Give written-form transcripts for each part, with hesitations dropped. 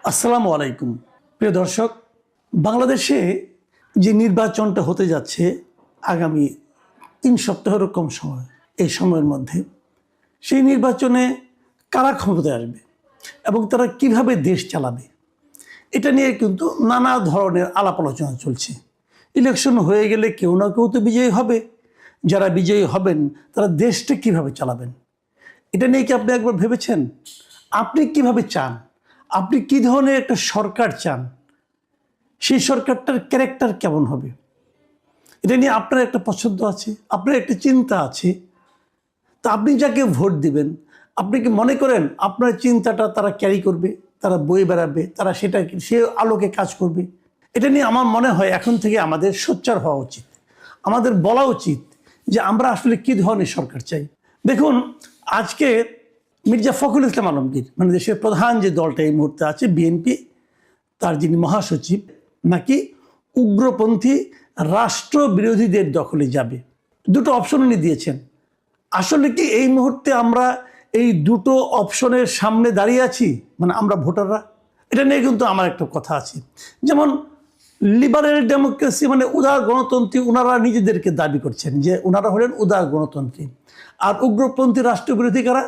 আসসালামু আলাইকুম প্রিয় দর্শক, বাংলাদেশে যে নির্বাচনটা হতে যাচ্ছে আগামী ৩ সপ্তাহেরও কম সময়, এই সময়ের মধ্যে সেই নির্বাচনে কারা ক্ষমতায় আসবে এবং তারা কিভাবে দেশ চালাবে, এটা নিয়ে কিন্তু নানা ধরনের আলাপ আলোচনা চলছে। ইলেকশন হয়ে গেলে কেউ না কেউ তো বিজয়ী হবে। যারা বিজয়ী হবেন তারা দেশটা কিভাবে চালাবেন, এটা নিয়ে কি আপনি একবার ভেবেছেন? আপনি কিভাবে চান? আপনি কী ধরনের একটা সরকার চান? সেই সরকারটার ক্যারেক্টার কেমন হবে, এটা নিয়ে আপনার একটা পছন্দ আছে, আপনার একটা চিন্তা আছে। তা আপনি যাকে ভোট দিবেন, আপনি কি মনে করেন আপনার চিন্তাটা তারা ক্যারি করবে, তারা বয়ে বেড়াবে, তারা সেটা সে আলোকে কাজ করবে? এটা নিয়ে আমার মনে হয় এখন থেকে আমাদের সোচ্চার হওয়া উচিত। আমাদের বলা উচিত যে আমরা আসলে কী ধরনের সরকার চাই। দেখুন, আজকে মির্জা ফখরুল ইসলাম আলমগীর, মানে দেশের প্রধান যে দলটা এই মুহূর্তে আছে বিএনপি, তার যিনি মহাসচিব, নাকি উগ্রপন্থী রাষ্ট্রবিরোধীদের দখলে যাবে। দুটো অপশন উনি দিয়েছেন। আসলে কি এই মুহূর্তে আমরা এই দুটো অপশনের সামনে দাঁড়িয়ে আছি, মানে আমরা ভোটাররা? এটা নিয়ে কিন্তু আমার একটা কথা আছে। যেমন লিবারেল ডেমোক্রেসি মানে উদার গণতন্ত্রী, ওনারা নিজেদেরকে দাবি করছেন যে ওনারা হলেন উদার গণতন্ত্রী। আর উগ্রপন্থী রাষ্ট্রবিরোধী কারা?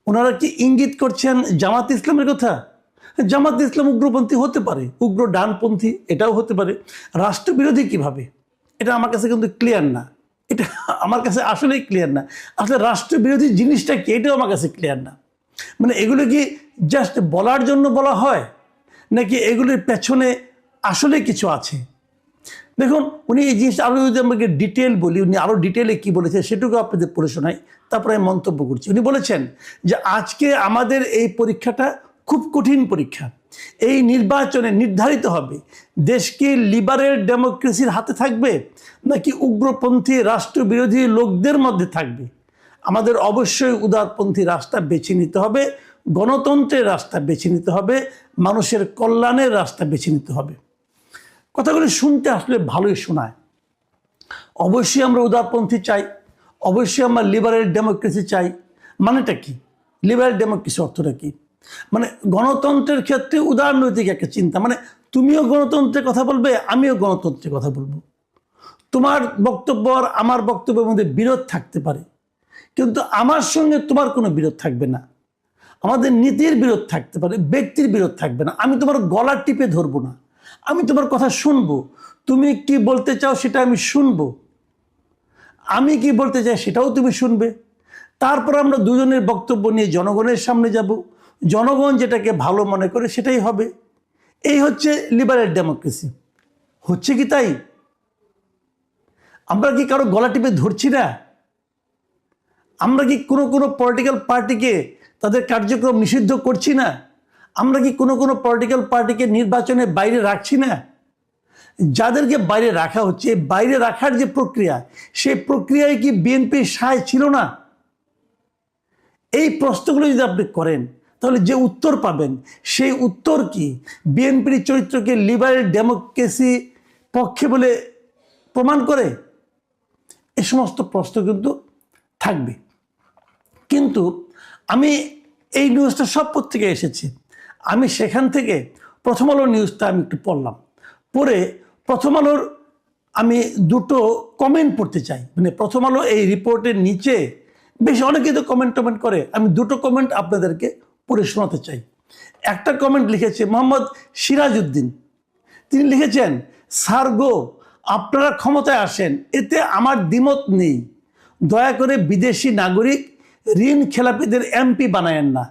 ওনারা কি ইঙ্গিত করছেন জামাত ইসলামের কথা? জামাত ইসলাম উগ্রপন্থী হতে পারে, উগ্র ডানপন্থী এটাও হতে পারে। রাষ্ট্রবিরোধী কিভাবে, এটা আমার কাছে কিন্তু ক্লিয়ার না। এটা আমার কাছে আসলেই ক্লিয়ার না। আসলে রাষ্ট্রবিরোধী জিনিসটা কি, এটাও আমার কাছে ক্লিয়ার না। মানে এগুলো কি জাস্ট বলার জন্য বলা হয়, নাকি এগুলির পেছনে আসলে কিছু আছে? দেখুন, উনি এই জিনিসটা আরও যদি আমাকে ডিটেল বলি, উনি আরও ডিটেলে কী বলেছে সেটুকু আপনাদের পড়ে শোনাই, তারপরে আমি মন্তব্য করছি। উনি বলেছেন যে আজকে আমাদের এই পরীক্ষাটা খুব কঠিন পরীক্ষা। এই নির্বাচনে নির্ধারিত হবে দেশ কি লিবারেল ডেমোক্রেসির হাতে থাকবে নাকি উগ্রপন্থী রাষ্ট্রবিরোধী লোকদের মধ্যে থাকবে। আমাদের অবশ্যই উদারপন্থী রাস্তা বেছে নিতে হবে, গণতন্ত্রের রাস্তা বেছে নিতে হবে, মানুষের কল্যাণের রাস্তা বেছে নিতে হবে। কথাগুলি শুনতে আসলে ভালোই শোনায়। অবশ্যই আমরা উদারপন্থী চাই, অবশ্যই আমরা লিবারেল ডেমোক্রেসি চাই। মানেটা কি? লিবারেল ডেমোক্রেসি অর্থটা কি? মানে গণতন্ত্রের ক্ষেত্রে উদারনৈতিক একটা চিন্তা, মানে তুমিও গণতন্ত্রের কথা বলবে, আমিও গণতন্ত্রের কথা বলবো। তোমার বক্তব্য আর আমার বক্তব্যের মধ্যে বিরোধ থাকতে পারে, কিন্তু আমার সঙ্গে তোমার কোনো বিরোধ থাকবে না। আমাদের নীতির বিরোধ থাকতে পারে, ব্যক্তির বিরোধ থাকবে না। আমি তোমার গলা টিপে ধরবো না, আমি তোমার কথা শুনবো। তুমি কি বলতে চাও সেটা আমি শুনবো, আমি কি বলতে চাই সেটাও তুমি শুনবে। তারপর আমরা দুজনের বক্তব্য নিয়ে জনগণের সামনে যাব, জনগণ যেটাকে ভালো মনে করে সেটাই হবে। এই হচ্ছে লিবারেল ডেমোক্রেসি। হচ্ছে কি তাই? আমরা কি কারো গলা টিপে ধরছি না? আমরা কি কোনো পলিটিক্যাল পার্টিকে তাদের কার্যক্রম নিষিদ্ধ করছি না? আমরা কি কোনো পলিটিক্যাল পার্টিকে নির্বাচনের বাইরে রাখছি না? যাদেরকে বাইরে রাখা হচ্ছে, বাইরে রাখার যে প্রক্রিয়া, সেই প্রক্রিয়ায় কি বিএনপির সায় ছিল না? এই প্রশ্নগুলো যদি আপনি করেন তাহলে যে উত্তর পাবেন, সেই উত্তর কি বিএনপির চরিত্রকে লিবারেল ডেমোক্রেসি পক্ষে বলে প্রমাণ করে? এই সমস্ত প্রশ্ন কিন্তু থাকবে। কিন্তু আমি এই নিউজটা সব পত্রিকায় এসেছি, আমি সেখান থেকে প্রথম আলো নিউজটা আমি একটু পড়লাম। পড়ে প্রথম আলোর আমি দুটো কমেন্ট পড়তে চাই। মানে প্রথম আলো এই রিপোর্টের নিচে বেশ অনেকেই তো কমেন্ট করে, আমি দুটো কমেন্ট আপনাদেরকে পড়ে শোনাতে চাই। একটা কমেন্ট লিখেছে মোহাম্মদ সিরাজউদ্দিন। তিনি লিখেছেন, স্যার গো, আপনারা ক্ষমতায় আসেন, এতে আমার দ্বিমত নেই। দয়া করে বিদেশি নাগরিক ঋণ খেলাপিদের এমপি বানায়েন না।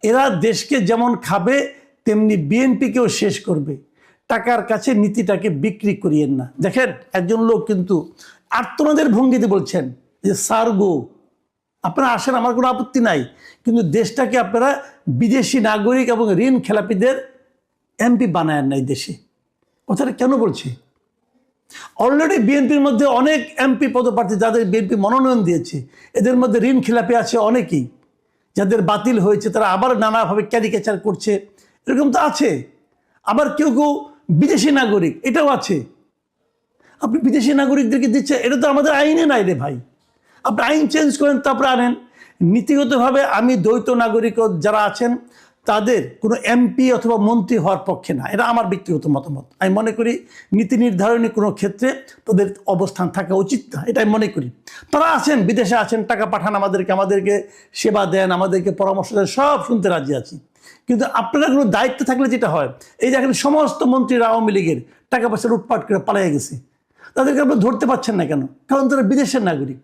এরা দেশকে যেমন খাবে তেমনি বিএনপিকেও শেষ করবে। টাকার কাছে নীতিটাকে বিক্রি করিয়েন না। দেখেন, একজন লোক কিন্তু আর্তনাদের ভঙ্গিতে বলছেন যে স্যার গো, আপনারা আসেন, আমার কোনো আপত্তি নাই, কিন্তু দেশটাকে আপনারা বিদেশি নাগরিক এবং ঋণ খেলাপিদের এমপি বানায়েন না এই দেশে। কথাটা কেন বলছি? অলরেডি বিএনপির মধ্যে অনেক এমপি পদপ্রার্থী যাদের বিএনপি মনোনয়ন দিয়েছে, এদের মধ্যে ঋণ খেলাপি আছে অনেকেই, যাদের বাতিল হয়েছে, তারা আবার নানাভাবে ক্যারিকেচার করছে, এরকম তো আছে। আবার কেউ বিদেশি নাগরিক, এটাও আছে। আপনি বিদেশি নাগরিকদেরকে দিচ্ছে, এটা তো আমাদের আইনে নাই রে ভাই। আপনি আইন চেঞ্জ করেন, তারপরে আনেন। নীতিগতভাবে আমি দ্বৈত নাগরিক যারা আছেন তাদের কোনো এমপি অথবা মন্ত্রী হওয়ার পক্ষে না। এটা আমার ব্যক্তিগত মতামত। আমি মনে করি নীতি নির্ধারণী কোনো ক্ষেত্রে তাদের অবস্থান থাকা উচিত না, এটা আমি মনে করি। তারা আছেন, বিদেশে আছেন, টাকা পাঠান আমাদেরকে সেবা দেন, আমাদেরকে পরামর্শ দেন, সব শুনতে রাজি আছি। কিন্তু আপনারা কোনো দায়িত্ব থাকলে যেটা হয়, এই দেখেন সমস্ত মন্ত্রীরা আওয়ামী লীগের টাকা পয়সা লুটপাট করে পালিয়ে গেছে। তাদেরকে আপনি ধরতে পারছেন না কেন? কারণ তারা বিদেশের নাগরিক,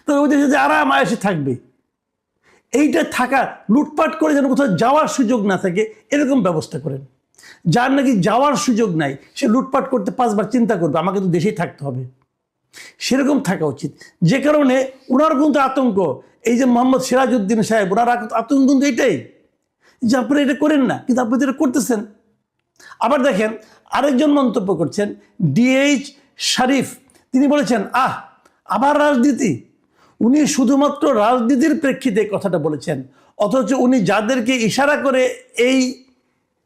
তারা ওই দেশে যে আরাম আয়েসে থাকবে। এইটা থাকা, লুটপাট করে যেন কোথাও যাওয়ার সুযোগ না থাকে এরকম ব্যবস্থা করেন। যার নাকি যাওয়ার সুযোগ নাই, সে লুটপাট করতে 5 বার চিন্তা করবে, আমাকে তো দেশেই থাকতে হবে, সেরকম থাকা উচিত। যে কারণে ওনার কিন্তু আতঙ্ক, এই যে মোহাম্মদ সিরাজউদ্দিন সাহেব, ওনার আতঙ্ক কিন্তু এইটাই যে আপনারা এটা করেন না, কিন্তু আপনি এটা করতেছেন। আবার দেখেন আরেকজন মন্তব্য করছেন, DH শরীফ, তিনি বলেছেন আবার রাজনীতি। উনি শুধুমাত্র রাজনীতির প্রেক্ষিতে কথাটা বলেছেন, অথচ উনি যাদেরকে ইশারা করে এই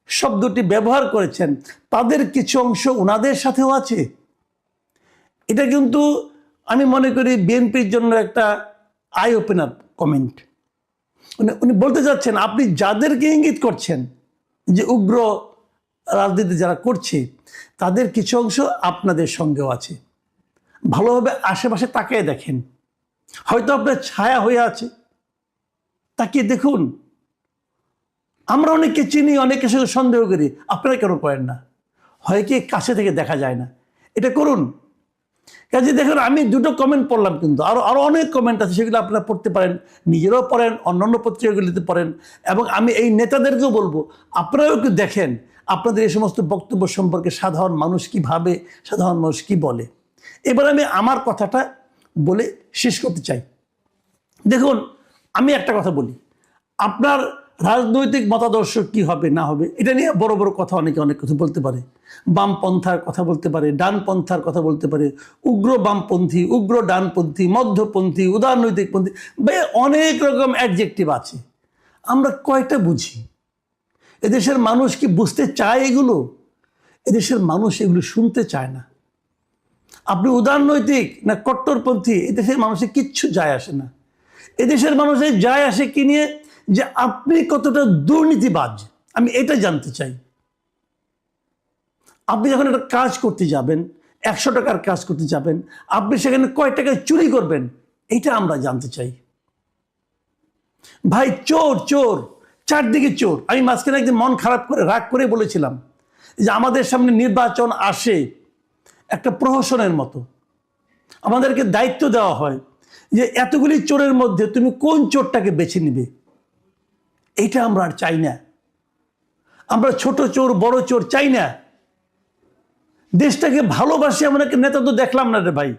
শব্দটি ব্যবহার করেছেন তাদের কিছু অংশ ওনাদের সাথেও আছে। এটা কিন্তু আমি মনে করি বিএনপির জন্য একটা আই ওপেনার কমেন্ট। উনি বলতে চাচ্ছেন আপনি যাদেরকে ইঙ্গিত করছেন যে উগ্র রাজনীতি যারা করছে, তাদের কিছু অংশ আপনাদের সঙ্গেও আছে। ভালোভাবে আশেপাশে তাকিয়ে দেখেন, হয়তো আপনার ছায়া হয়ে আছে, তাকিয়ে দেখুন। আমরা অনেককে চিনি, অনেকের সঙ্গে সন্দেহ করি, আপনারা কেন করেন না? হয় কি কাছে থেকে দেখা যায় না? এটা করুন। কাজে দেখুন, আমি 2টো কমেন্ট পড়লাম, কিন্তু আরও অনেক কমেন্ট আছে, সেগুলো আপনারা পড়তে পারেন, নিজেরাও পড়েন, অন্যান্য পত্রিকাগুলিতে পড়েন। এবং আমি এই নেতাদেরকেও বলবো, আপনারাও একটু দেখেন আপনাদের এই সমস্ত বক্তব্য সম্পর্কে সাধারণ মানুষ কী ভাবে, সাধারণ মানুষ কী বলে। এবার আমি আমার কথাটা বলে শেষ করতে চাই। দেখুন, আমি একটা কথা বলি, আপনার রাজনৈতিক মতাদর্শ কি হবে না হবে এটা নিয়ে বড় বড় কথা অনেকে অনেক কথা বলতে পারে। বামপন্থার কথা বলতে পারে, ডানপন্থার কথা বলতে পারে, উগ্র বামপন্থী, উগ্র ডানপন্থী, মধ্যপন্থী, উদারনৈতিকপন্থী, অনেক রকম অ্যাডজেক্টিভ আছে। আমরা কয়টা বুঝি? এদেশের মানুষ কি বুঝতে চায় এগুলো? এদেশের মানুষ এগুলো শুনতে চায় না। আপনি উদারনৈতিক না কট্টরপন্থী, এদেশের মানুষের কিচ্ছু যায় আসে না। এদেশের মানুষের যায় আসে কি নিয়ে? যে আপনি কতটা দুর্নীতিবাজ, আমি এটা জানতে চাই। আপনি যখন একটা কাজ করতে যাবেন, 100 টাকার কাজ করতে যাবেন, আপনি সেখানে কয় টাকায় চুরি করবেন, এটা আমরা জানতে চাই। ভাই চোর চোর, চারদিকে চোর। আমি মাঝখানে একদিন মন খারাপ করে রাগ করে বলেছিলাম যে আমাদের সামনে নির্বাচন আসে একটা প্রহসনের মতো, আমাদেরকে দায়িত্ব দেওয়া হয় যে এতগুলি চোরের মধ্যে তুমি কোন চোরটাকে বেছে নিবে। এইটা আমরা আর চাই না। আমরা ছোট চোর বড় চোর চাই না। দেশটাকে ভালোবাসি এমন একটা নেতা তো দেখলাম না রে ভাই।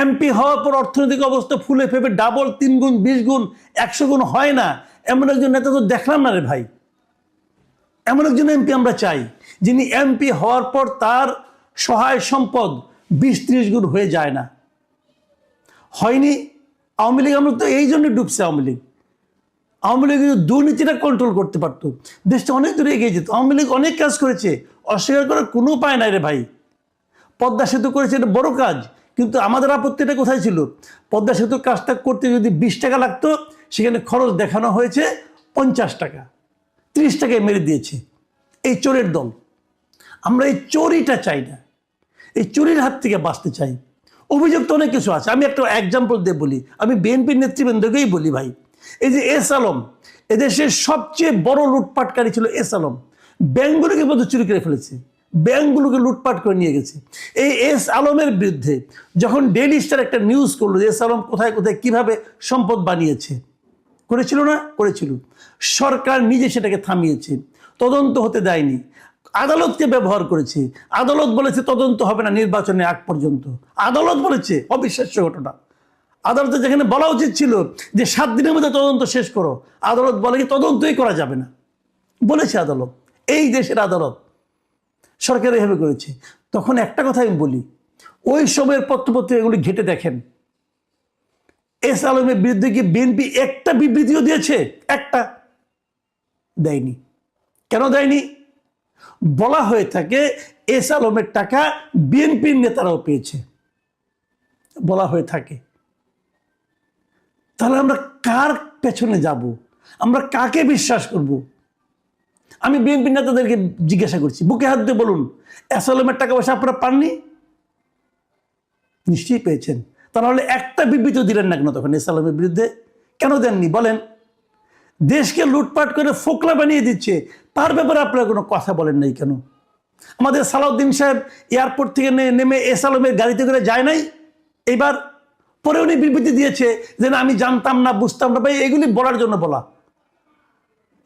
এমপি হওয়ার পর অর্থনৈতিক অবস্থা ফুলে ফেপে ডাবল, 3 গুণ, 20 গুণ, 100 গুণ হয় না, এমন একজন নেতা তো দেখলাম না রে ভাই। এমন একজন এমপি আমরা চাই, যিনি এমপি হওয়ার পর তার সহায় সম্পদ 20-30 গুণ হয়ে যায় না। হয়নি। আওয়ামী লীগ আমরা তো এই জন্য ডুবছে। আওয়ামী লীগ দুর্নীতিটা কন্ট্রোল করতে পারতো, দেশটা অনেক দূরে এগিয়ে যেত। আওয়ামী লীগ অনেক কাজ করেছে, অস্বীকার করার কোনো উপায় নাই রে ভাই। পদ্মা সেতু করেছে, এটা বড় কাজ, কিন্তু আমাদের আপত্তিটা কোথায় ছিল? পদ্মা সেতুর কাজটা করতে যদি 20 টাকা লাগতো, সেখানে খরচ দেখানো হয়েছে 50 টাকা, 30 টাকায় মেরে দিয়েছে এই চোরের দল। আমরা এই চোরিটা চাই না, এই চুরির হাত থেকে বাঁচতে চাই। অভিযোগ তো অনেক কিছু আছে, আমি একটা এক্সাম্পল দিয়ে বলি, আমি বিএনপির নেতৃবৃন্দকেই বলি ভাই। এই যে এস আলম, এদেশের সবচেয়ে বড় লুটপাটকারী ছিল এস আলম। ব্যাংকগুলোকে মধ্যে চুরি করে ফেলেছে, ব্যাংকগুলোকে লুটপাট করে নিয়ে গেছে। এই এস আলমের বিরুদ্ধে যখন ডেইলি স্টার একটা নিউজ করলো যে এস আলম কোথায় কোথায় কিভাবে সম্পদ বানিয়েছে, করেছিল না? করেছিল। সরকার নিজে সেটাকে থামিয়েছে, তদন্ত হতে দেয়নি, আদালতকে ব্যবহার করেছে। আদালত বলেছে তদন্ত হবে না নির্বাচনের আগ পর্যন্ত। আদালত বলেছে, অবিশ্বাস্য ঘটনা। আদালতে যেখানে বলা উচিত ছিল যে 7 দিনের মধ্যে তদন্ত শেষ করো, আদালত বলে কি তদন্তই করা যাবে না, বলেছে আদালত। এই দেশের আদালত সরকার এভাবে করেছে। তখন একটা কথা আমি বলি, ওই সময়ের পত্রপত্রিকাগুলি ঘেটে দেখেন, এস আলমের বিরুদ্ধে কি বিএনপি একটা বিবৃতিও দিয়েছে? একটা দেয়নি। কেন দেয়নি? বলা হয়ে থাকে এস আলমের টাকা বিএনপির নেতারাও পেয়েছে, বলা হয়ে থাকে। তাহলে আমরা কার পেছনে যাব? আমরা কাকে বিশ্বাস করব? আমি বিএনপি নেতাদেরকে জিজ্ঞাসা করছি, বুকে হাত দিয়ে বলুন, অ্যাসাইলামের টাকা পয়সা আপনারা পাননি? নিশ্চয়ই পেয়েছেন। তাহলে একটা বিবৃতি দিলেন না কেন তখন অ্যাসাইলামের বিরুদ্ধে? কেন দেননি বলেন? দেশকে লুটপাট করে ফোকলা বানিয়ে দিচ্ছে, তার ব্যাপারে আপনারা কোনো কথা বলেন নাই কেন? আমাদের সালাউদ্দিন সাহেব এয়ারপোর্ট থেকে নেমে অ্যাসাইলামের গাড়িতে করে যায় নাই এইবার? পরে উনি বিবৃতি দিয়েছে যে না, আমি জানতাম না, বুঝতাম না। ভাই, এগুলি বলার জন্য বলা,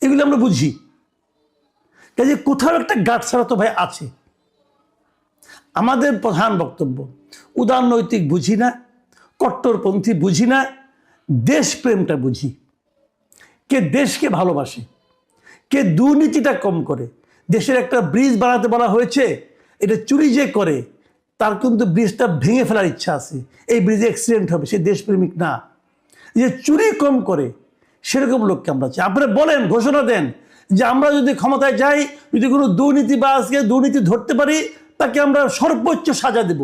এগুলি আমরা বুঝি। কাজে কোথাও একটা গাঁট ছাড়া তো ভাই আছে। আমাদের প্রধান বক্তব্য, উদারনৈতিক বুঝি না, কট্টরপন্থী বুঝি না, দেশপ্রেমটা বুঝি। কে দেশকে ভালোবাসে, কে দুর্নীতিটা কম করে। দেশের একটা ব্রিজ বানাতে বলা হয়েছে, এটা চুরি যে করে তার কিন্তু ব্রিজটা ভেঙে ফেলার ইচ্ছা আছে, এই ব্রিজে অ্যাক্সিডেন্ট হবে, সে দেশপ্রেমিক না। যে চুরি কম করে সেরকম লোককে আমরা চাই। আপনারা বলেন, ঘোষণা দেন যে আমরা যদি ক্ষমতায় যাই, যদি কোনো দুর্নীতিবাজকে দুর্নীতি ধরতে পারি, তাকে আমরা সর্বোচ্চ সাজা দেব।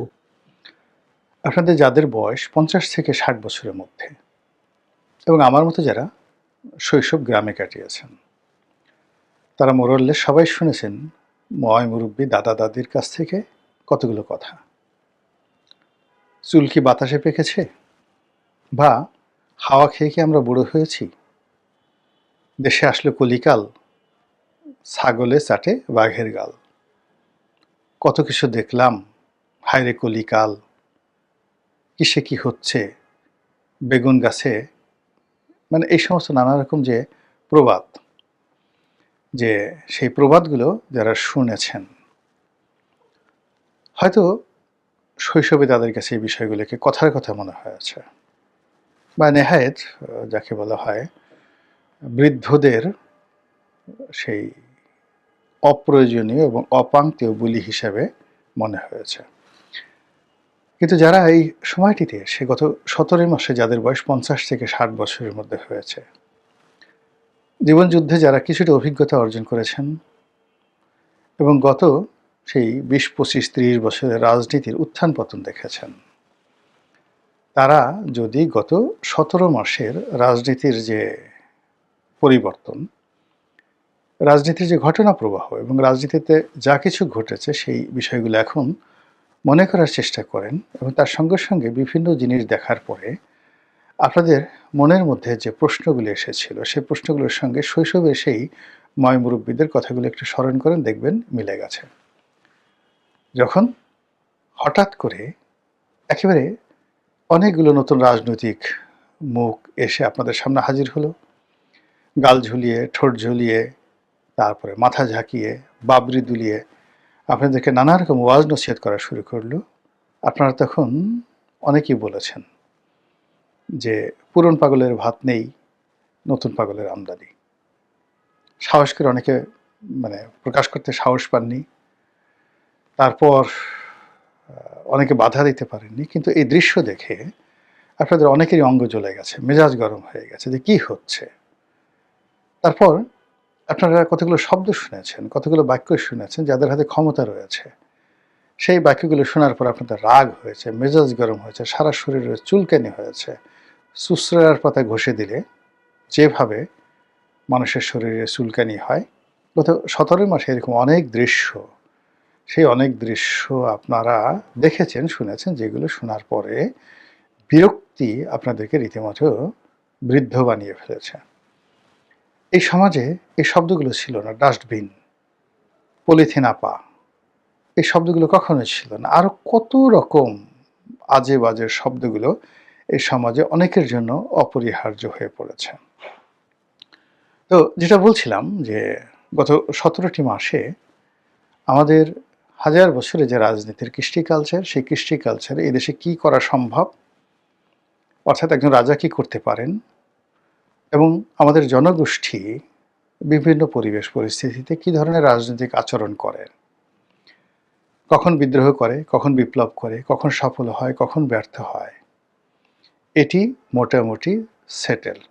আপনাদের যাদের বয়স 50 থেকে 60 বছরের মধ্যে, এবং আমার মতো যারা শৈশব গ্রামে কাটিয়েছেন, তারা মোরল্লে সবাই শুনেছেন ময় মুরব্বী দাদা দাদির কাছ থেকে কতগুলো কথা। চুল কি বাতাসে পেকেছে, বা হাওয়া খেয়ে কি আমরা বুড়ো হয়েছি, দেশে আসলে কলিকাল, ছাগলে চাটে বাঘের গাল, কত কিছু দেখলাম, হায়রে কলিকাল, কিসে কি হচ্ছে, বেগুন গাছে, মানে এই সমস্ত নানা রকম যে প্রবাদ, যে সেই প্রবাদগুলো যারা শুনেছেন, হয়তো শৈশবে তাদের কাছে এই বিষয়গুলোকে কথার কথা মনে হয়েছে, বা নেহায়েত যাকে বলা হয় বৃদ্ধদের সেই অপ্রয়োজনীয় এবং অপাঙ্ক্তেয় বুলি হিসাবে মনে হয়েছে। কিন্তু যারা এই সময়টিতে, সে গত 17 মাসে যাদের বয়স 50 থেকে 60 বছরের মধ্যে হয়েছে, জীবনযুদ্ধে যারা কিছুটা অভিজ্ঞতা অর্জন করেছেন এবং গত সেই 20, 25, 30 বছরের রাজনীতির উত্থান পতন দেখেছেন, তারা যদি গত 17 মাসের রাজনীতির যে পরিবর্তন, রাজনীতির যে ঘটনা প্রবাহ এবং রাজনীতিতে যা কিছু ঘটেছে সেই বিষয়গুলো এখন মনে করার চেষ্টা করেন, এবং তার সঙ্গে সঙ্গে বিভিন্ন জিনিস দেখার পরে আপনাদের মনের মধ্যে যে প্রশ্নগুলো এসেছিল, সেই প্রশ্নগুলোর সঙ্গে শৈশবের সেই ময় মুরব্বীদের কথাগুলো একটু স্মরণ করেন, দেখবেন মিলে গেছে। যখন হঠাৎ করে একেবারে অনেকগুলো নতুন রাজনৈতিক মুখ এসে আপনাদের সামনে হাজির হলো, গাল ঝুলিয়ে, ঠোঁট ঝুলিয়ে, তারপরে মাথা ঝাঁকিয়ে, বাবরি দুলিয়ে আপনাদেরকে নানা রকম ওয়াজ নসিহত করা শুরু করলো, আপনারা তখন অনেকেই বলেছেন যে পুরন পাগলের ভাত নেই, নতুন পাগলের আমদানি। সাহস করে অনেকে প্রকাশ করতে সাহস পাননি, তারপর অনেকে বাধা দিতে পারেননি। কিন্তু এই দৃশ্য দেখে আপনাদের অনেকেরই অঙ্গ জ্বলে গেছে, মেজাজ গরম হয়ে গেছে যে কি হচ্ছে। তারপর আপনারা কতগুলো শব্দ শুনেছেন, কতগুলো বাক্য শুনেছেন, যাদের হাতে ক্ষমতা রয়েছে, সেই বাক্যগুলো শোনার পর আপনাদের রাগ হয়েছে, মেজাজ গরম হয়েছে, সারা শরীরে চুলকানি হয়েছে। সুসরার পাতা ঘষে দিলে যেভাবে মানুষের শরীরে চুলকানি হয়, গত 17 মাসে এরকম অনেক দৃশ্য, সেই অনেক দৃশ্য আপনারা দেখেছেন, শুনেছেন, যেগুলো শোনার পরে বিরক্তি আপনাদেরকে রীতিমতো বৃদ্ধ বানিয়ে ফেলেছে। এই সমাজে এই শব্দগুলো ছিল না। ডাস্টবিন, পলিথিন আপা, এই শব্দগুলো কখনোই ছিল না। আরো কত রকম আজে বাজে শব্দগুলো এই সমাজে অনেকের জন্য অপরিহার্য হয়ে পড়েছে। তো যেটা বলছিলাম যে গত 17টি মাসে আমাদের হাজার বছরে যে রাজনীতির কৃষ্টি কালচার, সেই কৃষ্টি কালচারে এদেশে কি করা সম্ভব, অর্থাৎ একজন রাজা কি করতে পারেন, এবং আমাদের জনগোষ্ঠী বিভিন্ন পরিবেশ পরিস্থিতিতে কি ধরনের রাজনৈতিক আচরণ করে, কখন বিদ্রোহ করে, কখন বিপ্লব করে, কখন সফল হয়, কখন ব্যর্থ হয়, এটি মোটামুটি সেটেলড।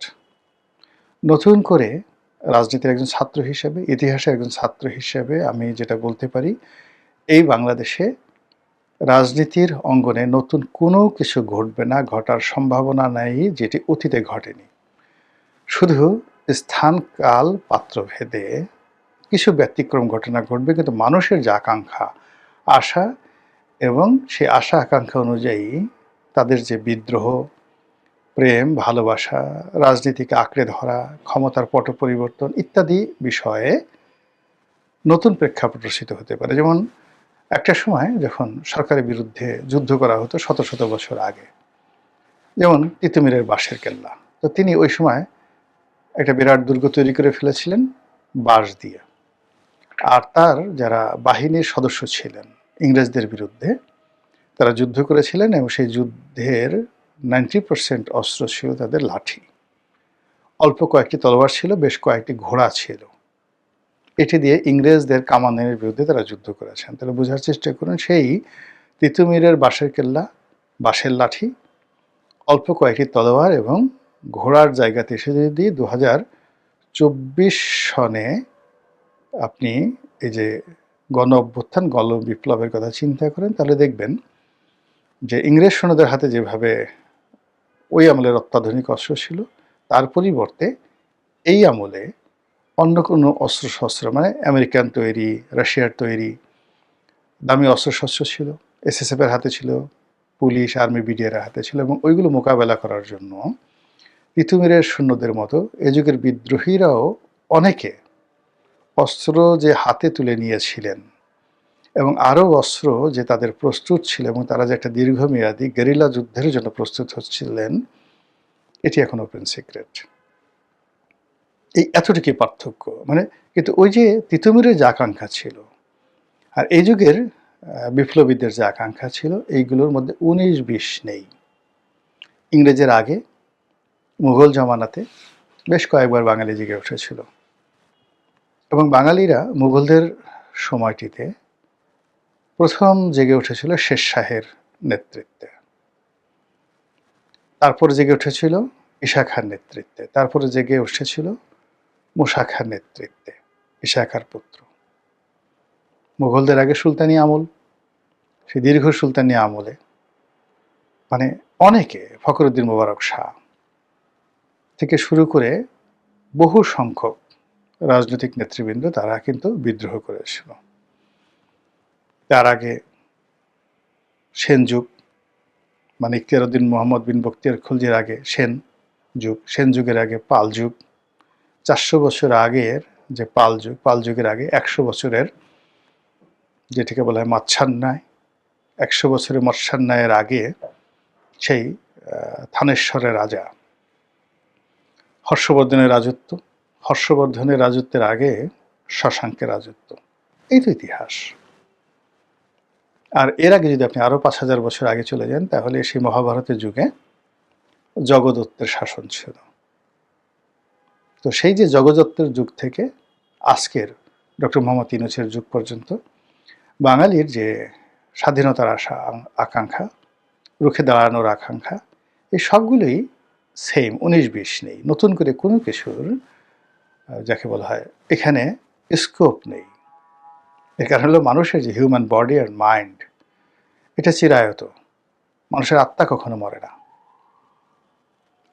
নতুন করে রাজনীতির একজন ছাত্র হিসেবে, ইতিহাসের একজন ছাত্র হিসেবে আমি যেটা বলতে পারি, এই বাংলাদেশে রাজনীতির অঙ্গনে নতুন কোনো কিছু ঘটবে না, ঘটার সম্ভাবনা নেই যেটি অতীতে ঘটেনি। শুধু স্থান কাল পাত্র ভেদে কিছু ব্যতিক্রম ঘটনা ঘটবে, কিন্তু মানুষের যে আকাঙ্ক্ষা, আশা, এবং সেই আশা আকাঙ্ক্ষা অনুযায়ী তাদের যে বিদ্রোহ, প্রেম, ভালোবাসা, রাজনীতিকে আঁকড়ে ধরা, ক্ষমতার পট পরিবর্তন ইত্যাদি বিষয়ে নতুন প্রেক্ষাপট রচিত হতে পারে। যেমন একটা সময় যখন সরকারের বিরুদ্ধে যুদ্ধ করা হতো শত শত বছর আগে, যেমন তিতুমিরের বাঁশের কেল্লা, তো তিনি ওই সময় একটা বিরাট দুর্গ তৈরি করে ফেলেছিলেন বাঁশ দিয়ে। আর তার যারা বাহিনীর সদস্য ছিলেন ইংরেজদের বিরুদ্ধে, তারা যুদ্ধ করেছিলেন এবং সেই যুদ্ধের 90% অস্ত্র ছিল তাদের লাঠি, অল্প কয়েকটি তলোয়ার ছিল, বেশ কয়েকটি ঘোড়া ছিল। এটি দিয়ে ইংরেজদের কামানের বিরুদ্ধে তারা যুদ্ধ করেছেন। তাহলে বোঝার চেষ্টা করুন, সেই তিতুমিরের বাঁশের কেল্লা, বাঁশের লাঠি, অল্প কয়েকটি তলোয়ার এবং ঘোড়ার জায়গাতে এসে যদি 2024 সনে আপনি এই যে গণ অভ্যুত্থান, গণ বিপ্লবের কথা চিন্তা করেন, তাহলে দেখবেন যে ইংরেজ সৈন্যদের হাতে যেভাবে ওই আমলের অত্যাধুনিক অস্ত্র ছিল, তার পরিবর্তে এই আমলে অন্য কোনো অস্ত্রশস্ত্র, মানে আমেরিকান তৈরি, রাশিয়ার তৈরি দামি অস্ত্রশস্ত্র ছিল, এসএসএফের হাতে ছিল, পুলিশ, আর্মি, বিডিআর হাতে ছিল, এবং ওইগুলো মোকাবেলা করার জন্য তিতুমিরের সৈন্যদের মতো এ যুগের বিদ্রোহীরাও অনেকে অস্ত্র যে হাতে তুলে নিয়েছিলেন এবং আরও অস্ত্র যে তাদের প্রস্তুত ছিল, এবং তারা যে একটা দীর্ঘমেয়াদী গেরিলা যুদ্ধের জন্য প্রস্তুত হচ্ছিলেন, এটি এখন ওপেন সিক্রেট। এই এতটুকুই পার্থক্য। মানে কিন্তু ওই যে তিতুমিরের যে আকাঙ্ক্ষা ছিল আর এই যুগের বিপ্লবীদের যে আকাঙ্ক্ষা ছিল, এইগুলোর মধ্যে 19-20 নেই। ইংরেজের আগে মুঘল জমানাতে বেশ কয়েকবার বাঙালি জেগে উঠেছিল, এবং বাঙালিরা মুঘলদের সময়টিতে প্রথম জেগে উঠেছিল শের শাহের নেতৃত্বে, তারপরে জেগে উঠেছিল ঈশা খাঁর নেতৃত্বে, তারপরে জেগে উঠেছিল মুসা খাঁর নেতৃত্বে, ঈশা খাঁর পুত্র। মুঘলদের আগে সুলতানি আমল, সেই দীর্ঘ সুলতানি আমলে মানে অনেকে, ফখরুদ্দিন মোবারক শাহ থেকে শুরু করে বহু সংখ্যক রাজনৈতিক নেতৃবৃন্দ তারা কিন্তু বিদ্রোহ করেছিল। তার আগে সেন যুগ, মানে ইখতিয়ার উদ্দিন মোহাম্মদ বিন বখতিয়ার খলজির আগে সেন যুগ, সেন যুগের আগে পাল যুগ, 400 বছর আগের যে পাল যুগ, পাল যুগের আগে 100 বছরের যেটিকে বলা হয় মৎস্যান্যায়, 100 বছরের মৎস্যান্যায়ের আগে সেই থানেশ্বরের রাজা হর্ষবর্ধনের রাজত্ব, হর্ষবর্ধনের রাজত্বের আগে শশাঙ্কের রাজত্ব। এই তো ইতিহাস। আর এর আগে যদি আপনি আরও 5000 বছর আগে চলে যান, তাহলে সেই মহাভারতের যুগে জগদত্তের শাসন ছিল। তো সেই যে জগদত্তের যুগ থেকে আজকের ডক্টর মোহাম্মদ ইউনূসের যুগ পর্যন্ত বাঙালির যে স্বাধীনতার আশা আকাঙ্ক্ষা, রুখে দাঁড়ানোর আকাঙ্ক্ষা, এই সবগুলোই সেম, 19-20 নেই। নতুন করে কোনো কিছুর যাকে বলা হয় এখানে স্কোপ নেই। এর কারণ হলো মানুষের যে হিউম্যান বডি আর মাইন্ড, এটা চিরায়ত। মানুষের আত্মা কখনো মরে না।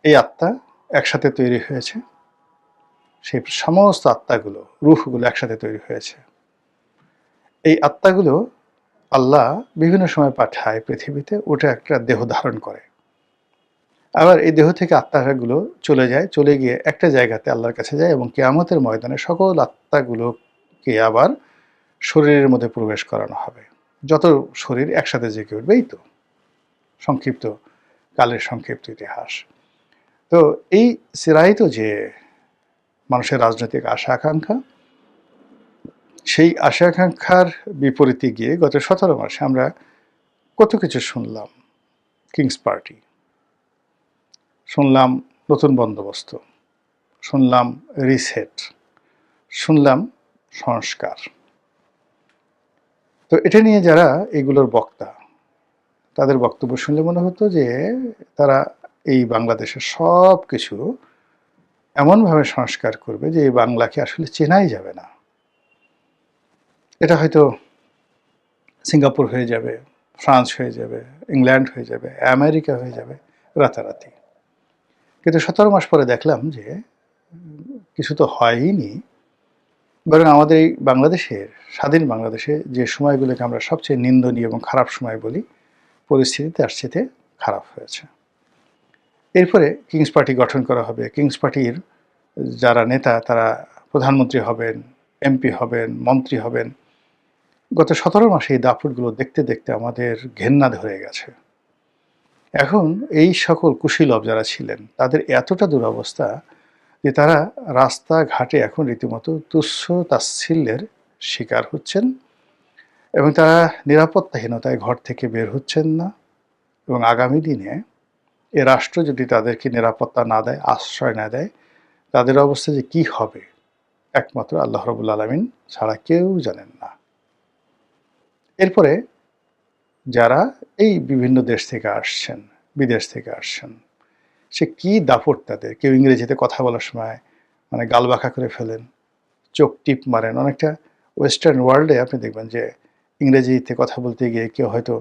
এই আত্মা একসাথে তৈরি হয়েছে, সেই সমস্ত আত্মাগুলো, রূহগুলো একসাথে তৈরি হয়েছে। এই আত্মাগুলো আল্লাহ বিভিন্ন সময় পাঠায় পৃথিবীতে, ওটা একটা দেহ ধারণ করে। আবার এই দেহ থেকে আত্মাগুলো চলে যায়, চলে গিয়ে একটা জায়গাতে আল্লাহর কাছে যায়, এবং কিয়ামতের ময়দানে সকল আত্মাগুলোকে আবার শরীরের মধ্যে প্রবেশ করানো হবে। যত শরীর একসাথে জেগে উঠবে। এই তো সংক্ষিপ্ত কালের সংক্ষিপ্ত ইতিহাস। তো এই চিরায়ত যে মানুষের রাজনৈতিক আশা আকাঙ্ক্ষা, সেই আশা আকাঙ্ক্ষার বিপরীতে গিয়ে গত 17 মাসে আমরা কত কিছু শুনলাম। কিংস পার্টি শুনলাম, নতুন বন্দোবস্ত শুনলাম, রিসেট শুনলাম, সংস্কার। তো এটা নিয়ে যারা এগুলোর বক্তা, তাদের বক্তব্য শুনলে মনে হতো যে তারা এই বাংলাদেশের সব কিছু এমনভাবে সংস্কার করবে যে এই বাংলাকে আসলে চেনাই যাবে না। এটা হয়তো সিঙ্গাপুর হয়ে যাবে, ফ্রান্স হয়ে যাবে, ইংল্যান্ড হয়ে যাবে, আমেরিকা হয়ে যাবে রাতারাতি। কিন্তু 17 মাস পরে দেখলাম যে কিছু তো হয়ইনি। বরং আমাদের এই বাংলাদেশের, স্বাধীন বাংলাদেশে যে সময়গুলোকে আমরা সবচেয়ে নিন্দনীয় এবং খারাপ সময় বলি, পরিস্থিতি তার চেয়ে খারাপ হয়েছে। এরপরে কিংস পার্টি গঠন করা হবে। কিংস পার্টির যারা নেতা তারা প্রধানমন্ত্রী হবেন, এমপি হবেন, মন্ত্রী হবেন। গত 17 মাসে এই দাপটগুলো দেখতে দেখতে আমাদের ঘেন্না ধরে গেছে। এখন এই সকল কুশীলব যারা ছিলেন তাদের এতটা দুরবস্থা যে তারা রাস্তাঘাটে এখন রীতিমতো তুচ্ছ তাচ্ছিল্যের শিকার হচ্ছেন এবং তারা নিরাপত্তাহীনতায় ঘর থেকে বের হচ্ছেন না। এবং আগামী দিনে এ রাষ্ট্র যদি তাদেরকে নিরাপত্তা না দেয়, আশ্রয় না দেয়, তাদের অবস্থা যে কী হবে একমাত্র আল্লাহ রাব্বুল আলামিন ছাড়া কেউ জানেন না। এরপরে যারা এই বিভিন্ন দেশ থেকে আসছেন, বিদেশ থেকে আসছেন, সে কী দাপট তাদের। কেউ ইংরেজিতে কথা বলার সময় মানে গাল বাঁকা করে ফেলেন, চোখ টিপ মারেন। অনেকটা ওয়েস্টার্ন ওয়ার্ল্ডে আপনি দেখবেন যে ইংরেজিতে কথা বলতে গিয়ে কেউ হয়তো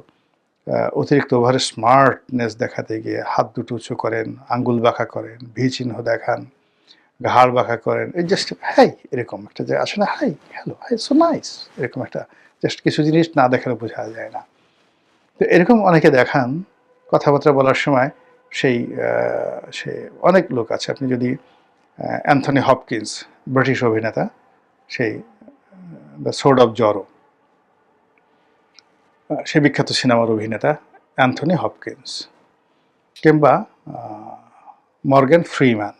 অতিরিক্ত ওভার স্মার্টনেস দেখাতে গিয়ে হাত দুটো উঁচু করেন, আঙ্গুল বাঁকা করেন, ভি চিহ্ন দেখান, ঘাড় বাঁকা করেন। এই জাস্ট হাই এরকম একটা যে আসে না, hi hello hi so nice, এরকম একটা জাস্ট কিছু জিনিস না দেখালে বোঝা যায় না। তো এরকম অনেকে দেখান কথাবার্তা বলার সময়। সে অনেক লোক আছে। আপনি যদি অ্যান্থনি হপকিন্স, ব্রিটিশ অভিনেতা, সেই দ্য সোর্ড অফ জরো, সে বিখ্যাত সিনেমার অভিনেতা অ্যান্থনি হপকিন্স, কিংবা মর্গ্যান ফ্রিম্যান,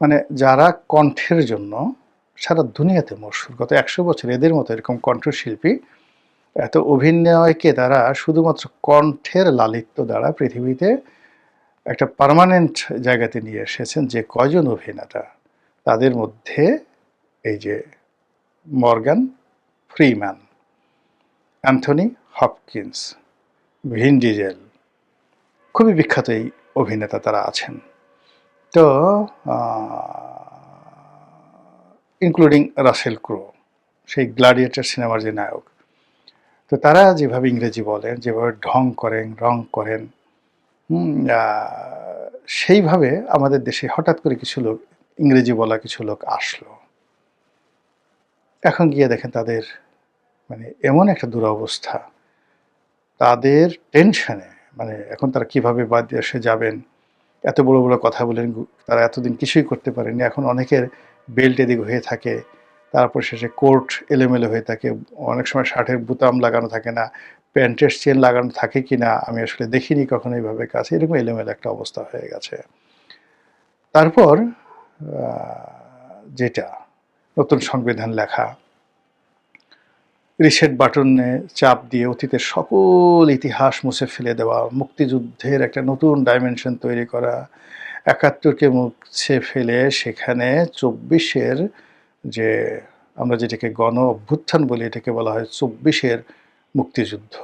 মানে যারা কণ্ঠের জন্য সারা দুনিয়াতে মশহুর, গত 100 বছর এদের মতো এরকম কণ্ঠশিল্পী, এত অভিনয়কে তারা শুধুমাত্র কণ্ঠের লালিত্য দ্বারা পৃথিবীতে একটা পার্মানেন্ট জায়গাতে নিয়ে এসেছেন। যে কয়জন অভিনেতা, তাদের মধ্যে এই যে মর্গ্যান ফ্রিম্যান, অ্যান্থনি হপকিন্স, ভিন ডিজেল, খুবই বিখ্যাত এই অভিনেতা তারা আছেন। তো ইনক্লুডিং রাসেল ক্রো, সেই গ্ল্যাডিয়েটর সিনেমার যে নায়ক। তো তারা যেভাবে ইংরেজি বলেন, যেভাবে ঢং করেন, রং করেন, সেইভাবে আমাদের দেশে হঠাৎ করে কিছু লোক, ইংরেজি বলা কিছু লোক আসলো। এখন গিয়ে দেখেন তাদের মানে এমন একটা দুরবস্থা, তাদের টেনশনে মানে এখন তারা কীভাবে বাদ দেশে যাবেন। এত বড় বড় কথা বলেন, তারা এতদিন কিছুই করতে পারেনি। এখন অনেকের বেল্ট এদিক হয়ে থাকে, তারপর শেষে কোট এলোমেলো হয়ে থাকে, অনেক সময় শার্টের বুতাম লাগানো থাকে না, প্যান্টের চেন লাগানো থাকে কি না আমি আসলে দেখিনি কখনো এইভাবে কাছে, এরকম এলোমেলো একটা অবস্থা হয়ে গেছে। তারপর যেটা নতুন সংবিধান লেখা, রিসেট বাটনে চাপ দিয়ে অতীতের সকল ইতিহাস মুছে ফেলে দেওয়া, মুক্তিযুদ্ধের একটা নতুন ডাইমেনশন তৈরি করা, ৭১কে মুছে ফেলে সেখানে ২৪-এর যে আমরা যেটাকে গণ অভ্যুত্থান বলি, এটাকে বলা হয় ২৪-এর মুক্তিযুদ্ধ।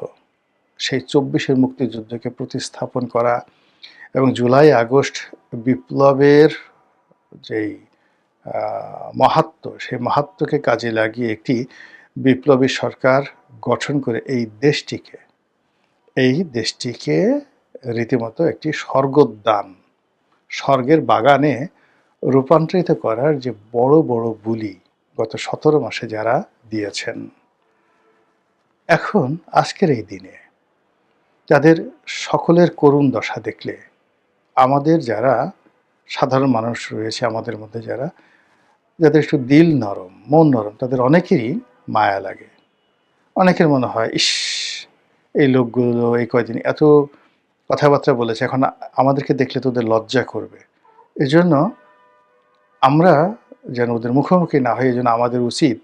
সেই ২৪-এর মুক্তিযুদ্ধকে প্রতিস্থাপন করা এবং জুলাই আগস্ট বিপ্লবের যেই মাহাত্ম্য, সেই মাহাত্ম্যকে কাজে লাগিয়ে একটি বিপ্লবী সরকার গঠন করে এই দেশটিকে রীতিমতো একটি স্বর্গোদ্যান, স্বর্গের বাগানে রূপান্তরিত করার যে বড় বড় বুলি গত 17 মাসে যারা দিয়েছেন, এখন আজকের এই দিনে তাদের সকলের করুণ দশা দেখলে আমাদের যারা সাধারণ মানুষ রয়েছে, আমাদের মধ্যে যাদের একটু দিল নরম, মন নরম, তাদের অনেকেরই মায়া লাগে। অনেকের মনে হয়, ইস, এই লোকগুলো এই কয়দিন এত কথাবার্তা বলেছে, এখন আমাদেরকে দেখলে তো ওদের লজ্জা করবে। এজন্য আমরা যেন ওদের মুখোমুখি না হই, এজন্য আমাদের উচিত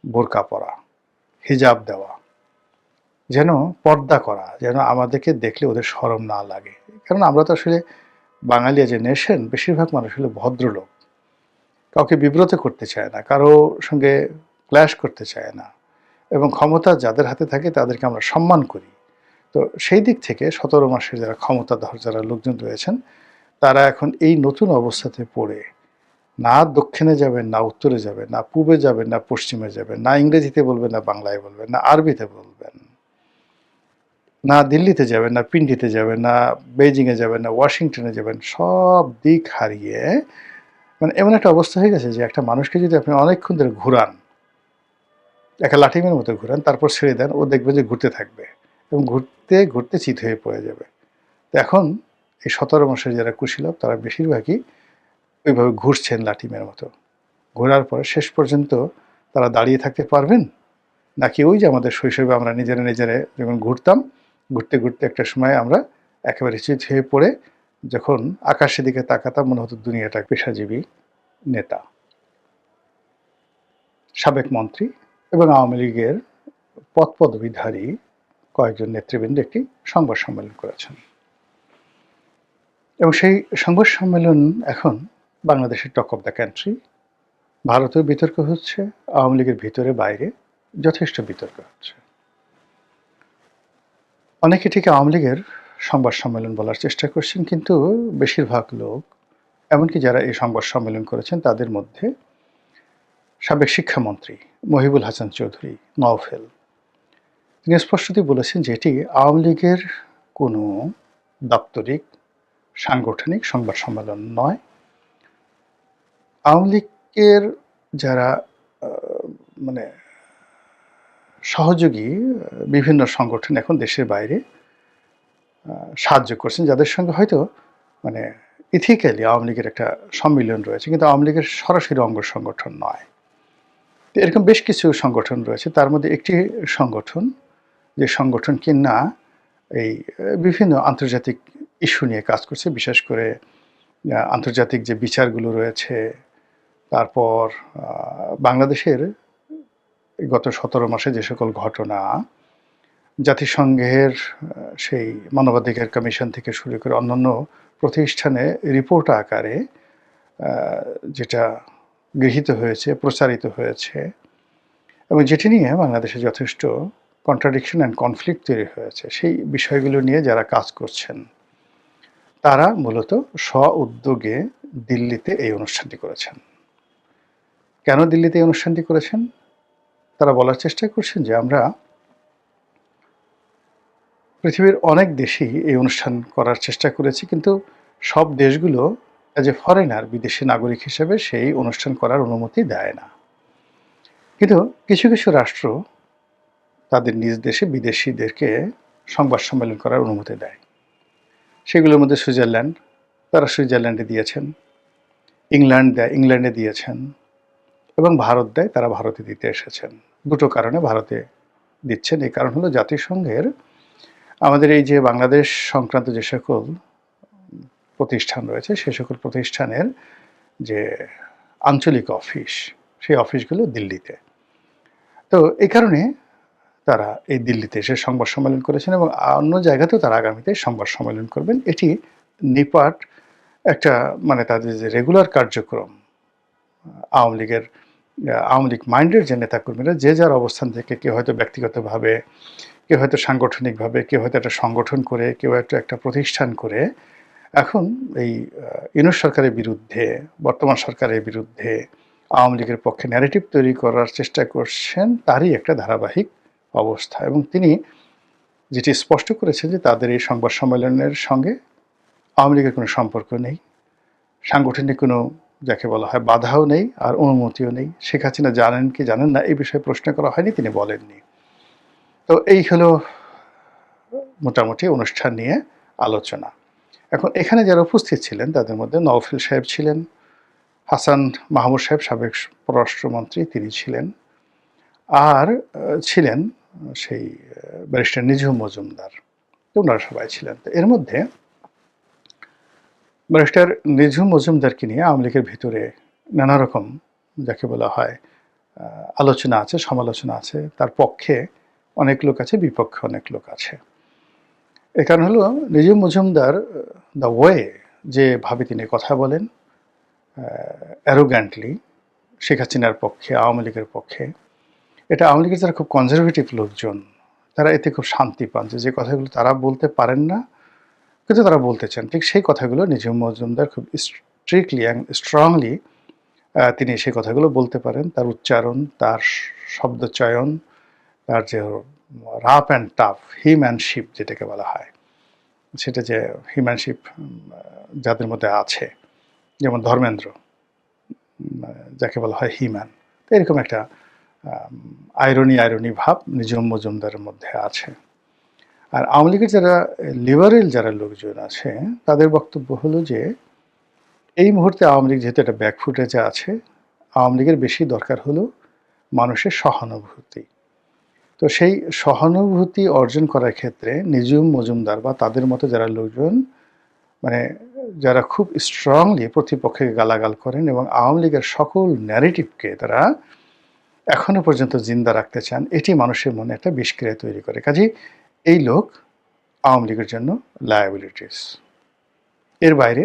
বোরকা পরা, হিজাব দেওয়া, যেন পর্দা করা, যেন আমাদেরকে দেখলে ওদের শরম না লাগে। কারণ আমরা তো আসলে বাঙালি যে নেশন, বেশিরভাগ মানুষ হলো ভদ্রলোক, কাউকে বিব্রত করতে চায় না, কারো সঙ্গে ক্ল্যাশ করতে চায় না, এবং ক্ষমতা যাদের হাতে থাকে তাদেরকে আমরা সম্মান করি। তো সেই দিক থেকে 17 মাসের যারা ক্ষমতাধর যারা লোকজন রয়েছেন, তারা এখন এই নতুন অবস্থাতে পড়ে না দক্ষিণে যাবেন, না উত্তরে যাবেন, না পূবে যাবেন, না পশ্চিমে যাবেন, না ইংরেজিতে বলবেন, না বাংলায় বলবেন, না আরবিতে বলবেন, না দিল্লিতে যাবেন, না পিন্ডিতে যাবেন, না বেইজিংয়ে যাবেন, না ওয়াশিংটনে যাবেন, সব দিক হারিয়ে মানে এমন একটা অবস্থা হয়ে গেছে যে একটা মানুষকে যদি আপনি অনেকক্ষণ ধরে ঘুরান, একটা লাঠিমের মতো ঘুরান, তারপর ছেড়ে দেন, ও দেখবে যে ঘুরতে থাকবে এবং ঘুরতে ঘুরতে চিত হয়ে পড়ে যাবে। তো এখন এই 17 মাসের যারা কুশীলব তারা বেশিরভাগই ওইভাবে ঘুরছেন লাঠিমের মতো। ঘোরার পরে শেষ পর্যন্ত তারা দাঁড়িয়ে থাকতে পারবেন, নাকি ওই যে আমাদের শৈশবে আমরা নিজেরা নিজেরা যখন ঘুরতাম, ঘুরতে ঘুরতে একটা সময় আমরা একেবারে চিত হয়ে পড়ে যখন আকাশের দিকে তাকাতাম মনে হতো দুনিয়াটা পেশাজীবী নেতা, সাবেক মন্ত্রী এবং আওয়ামী লীগের পদপদবিধারী কয়েকজন নেতৃবৃন্দ একটি সংবাদ সম্মেলন করেছেন এবং সেই সংবাদ সম্মেলন এখন বাংলাদেশের টক অফ দ্য কান্ট্রি। ভারতেও বিতর্ক হচ্ছে, আওয়ামী লীগের ভিতরে বাইরে যথেষ্ট বিতর্ক হচ্ছে। অনেকে ঠিক আওয়ামী লীগের সংবাদ সম্মেলন বলার চেষ্টা করছেন, কিন্তু বেশিরভাগ লোক, এমনকি যারা এই সংবাদ সম্মেলন করেছেন তাদের মধ্যে সাবেক শিক্ষামন্ত্রী মহিবুল হাসান চৌধুরী নওফেল, তিনি স্পষ্টতই বলেছেন যে এটি আওয়ামী লীগের কোনো দাপ্তরিক সাংগঠনিক সংবাদ সম্মেলন নয়। আওয়ামী লীগের যারা মানে সহযোগী বিভিন্ন সংগঠন এখন দেশের বাইরে সাহায্য করছেন, যাদের সঙ্গে হয়তো মানে ইথিক্যালি আওয়ামী লীগের একটা সম্মিলন রয়েছে, কিন্তু আওয়ামী লীগের সরাসরি অঙ্গ সংগঠন নয়। তো এরকম বেশ কিছু সংগঠন রয়েছে, তার মধ্যে একটি সংগঠন, যে সংগঠন কিনা এই বিভিন্ন আন্তর্জাতিক ইস্যু নিয়ে কাজ করছে, বিশেষ করে আন্তর্জাতিক যে বিচারগুলো রয়েছে, তারপর বাংলাদেশের গত 17 মাসে যে সকল ঘটনা, জাতিসংঘের সেই মানবাধিকার কমিশন থেকে শুরু করে অন্যান্য প্রতিষ্ঠানে রিপোর্ট আকারে যেটা গৃহীত হয়েছে, প্রচারিত হয়েছে, এবং যেটি নিয়ে বাংলাদেশে যথেষ্ট কন্ট্রাডিকশন অ্যান্ড কনফ্লিক্ট তৈরি হয়েছে, সেই বিষয়গুলো নিয়ে যারা কাজ করছেন তারা মূলত স্ব-উদ্যোগে দিল্লিতে এই অনুষ্ঠানটি করেছেন। কেন দিল্লিতে এই অনুষ্ঠানটি করেছেন? তারা বলার চেষ্টা করছেন যে আমরা পৃথিবীর অনেক দেশেই এই অনুষ্ঠান করার চেষ্টা করেছি, কিন্তু সব দেশগুলো অ্যাজ এ ফরেনার, বিদেশি নাগরিক হিসেবে সেই অনুষ্ঠান করার অনুমতি দেয় না। কিন্তু কিছু কিছু রাষ্ট্র তাদের নিজ দেশে বিদেশিদেরকে সংবাদ সম্মেলন করার অনুমতি দেয়। সেগুলোর মধ্যে সুইজারল্যান্ড, তারা সুইজারল্যান্ডে দিয়েছেন, ইংল্যান্ড দেয়, ইংল্যান্ডে দিয়েছেন, এবং ভারত দেয়, তারা ভারতে দিতে এসেছেন। দুটো কারণে ভারতে দিচ্ছেন। এই কারণ হলো জাতিসংঘের আমাদের এই যে বাংলাদেশ সংক্রান্ত যে সকল প্রতিষ্ঠান রয়েছে, সে সকল প্রতিষ্ঠানের যে আঞ্চলিক অফিস, সেই অফিসগুলো দিল্লিতে। তো এই কারণে তারা এই দিল্লিতে এসে সংবাদ সম্মেলন করেছেন এবং অন্য জায়গাতেও তারা আগামীতে সংবাদ সম্মেলন করবেন। এটি নিপাট একটা মানে তাদের যে রেগুলার কার্যক্রম, আওয়ামী লীগ মাইন্ডের যে নেতাকর্মীরা যে যার অবস্থান থেকে, কেউ হয়তো ব্যক্তিগতভাবে, কেউ হয়তো সাংগঠনিকভাবে, কেউ হয়তো একটা সংগঠন করে, কেউ একটা প্রতিষ্ঠান করে এখন এই ইউনূস সরকারের বিরুদ্ধে, বর্তমান সরকারের বিরুদ্ধে আওয়ামী লীগের পক্ষে ন্যারেটিভ তৈরি করার চেষ্টা করছেন, তারই একটা ধারাবাহিক অবস্থা। এবং তিনি যেটি স্পষ্ট করেছেন যে তাদের এই সংবাদ সম্মেলনের সঙ্গে আওয়ামী লীগের কোনো সম্পর্ক নেই, সাংগঠনিক কোনো যাকে বলা হয় বাধাও নেই, আর অনুমতিও নেই। শেখ হাসিনা জানেন কি জানেন না এই বিষয়ে প্রশ্ন করা হয়নি, তিনি বলেননি। তো এই হলো মোটামুটি অনুষ্ঠান নিয়ে আলোচনা। এখন এখানে যারা উপস্থিত ছিলেন তাদের মধ্যে নওফেল সাহেব ছিলেন, হাসান মাহমুদ সাহেব সাবেক পররাষ্ট্রমন্ত্রী তিনি ছিলেন, আর ছিলেন সেই ব্যারিস্টার নিঝুম মজুমদার, ওনারা সবাই ছিলেন। তো এর মধ্যে ব্যারিস্টার নিঝুম মজুমদারকে নিয়ে আওয়ামী লীগের ভিতরে নানা রকম যাকে বলা হয় আলোচনা আছে, সমালোচনা আছে। তার পক্ষে অনেক লোক আছে, বিপক্ষে অনেক লোক আছে। এ কারণ হলো নিঝুম মজুমদার দ্য ওয়ে যেভাবে তিনি কথা বলেন, অ্যারোগ্যান্টলি শেখ হাসিনার পক্ষে, আওয়ামী লীগের পক্ষে, এটা আওয়ামী লীগের যারা খুব কনজারভেটিভ লোকজন তারা এতে খুব শান্তি পান, যে কথাগুলো তারা বলতে পারেন না কিন্তু তারা বলতে চান, ঠিক সেই কথাগুলো নিঝুম মজুমদার খুব স্ট্রিক্টলি অ্যান্ড স্ট্রংলি তিনি সেই কথাগুলো বলতে পারেন। তার উচ্চারণ, তার শব্দচয়ন, তার যে রাফ অ্যান্ড টাফ হিম্যানশিপ যেটাকে বলা হয়, সেটা যে হিম্যানশিপ যাদের মধ্যে আছে, যেমন ধর্মেন্দ্র, যাকে বলা হয় হিম্যান। তো এরকম একটা আইরনি ভাব নিজাম মজুমদারের মধ্যে আছে। আর আওয়ামী লীগের যারা লিবারেল যারা লোকজন আছে তাদের বক্তব্য হলো যে এই মুহূর্তে আওয়ামী লীগ যেহেতু একটা ব্যাকফুটেজে আছে, আওয়ামী লীগের বেশি দরকার হলো মানুষের সহানুভূতি। তো সেই সহানুভূতি অর্জন করার ক্ষেত্রে নিঝুম মজুমদার বা তাদের মতো যারা লোকজন মানে যারা খুব স্ট্রংলি প্রতিপক্ষকে গালাগাল করেন এবং আওয়ামী লীগের সকল ন্যারেটিভকে তারা এখনো পর্যন্ত জিন্দা রাখতে চান, এটি মানুষের মনে একটা বিষক্রিয়া তৈরি করে। কাজেই এই লোক আওয়ামী লীগের জন্য লায়াবিলিটিস। এর বাইরে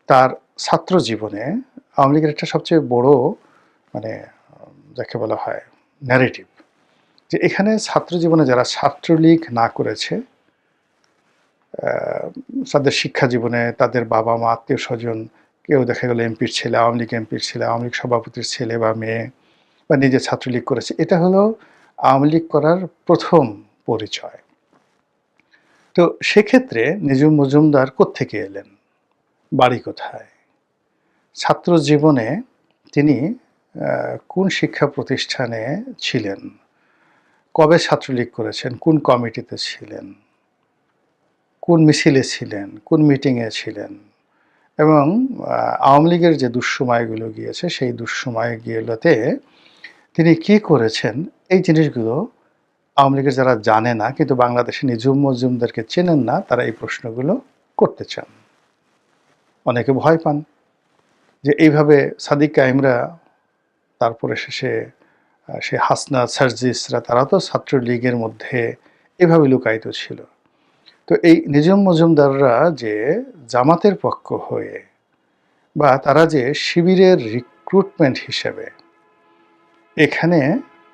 তার ছাত্র জীবনে আওয়ামী লীগের একটা সবচেয়ে বড় মানে যাকে বলা হয় ন্যারেটিভ, যে এখানে ছাত্র জীবনে যারা ছাত্রলীগ না করেছে, তাদের শিক্ষা জীবনে তাদের বাবা মা আত্মীয় স্বজন কেউ দেখা গেল এমপির ছেলে, আওয়ামী লীগ এমপির ছেলে, আওয়ামী লীগ সভাপতির ছেলে বা মেয়ে, বা নিজে ছাত্রলীগ করেছে, এটা হলো আওয়ামী লীগ করার প্রথম পরিচয়। তো সেক্ষেত্রে নিঝুম মজুমদার কোত্থেকে এলেন, বাড়ি কোথায়, ছাত্র জীবনে তিনি কোন শিক্ষা প্রতিষ্ঠানে ছিলেন, কবে ছাত্রলীগ করেছেন, কোন কমিটিতে ছিলেন, কোন মিছিলে ছিলেন, কোন মিটিংয়ে ছিলেন, এবং আওয়ামী লীগের যে দুঃসময়গুলো গিয়েছে সেই দুঃসময়গুলোতে তিনি কি করেছেন, এই জিনিসগুলো আওয়ামী লীগের যারা জানে না, কিন্তু বাংলাদেশে নিঝুম মজুমদারকে চেনেন না, তারা এই প্রশ্নগুলো করতে চান। অনেকে ভয় পান যে এইভাবে সাদিক কাইমরা, তারপরে শেষে সে হাসনা সার্জিসরা, তারা তো ছাত্রলীগের মধ্যে এভাবে লুকায়িত ছিল। তো এই নিজাম মজুমদাররা যে জামাতের পক্ষ হয়ে বা তারা যে শিবিরের রিক্রুটমেন্ট হিসেবে এখানে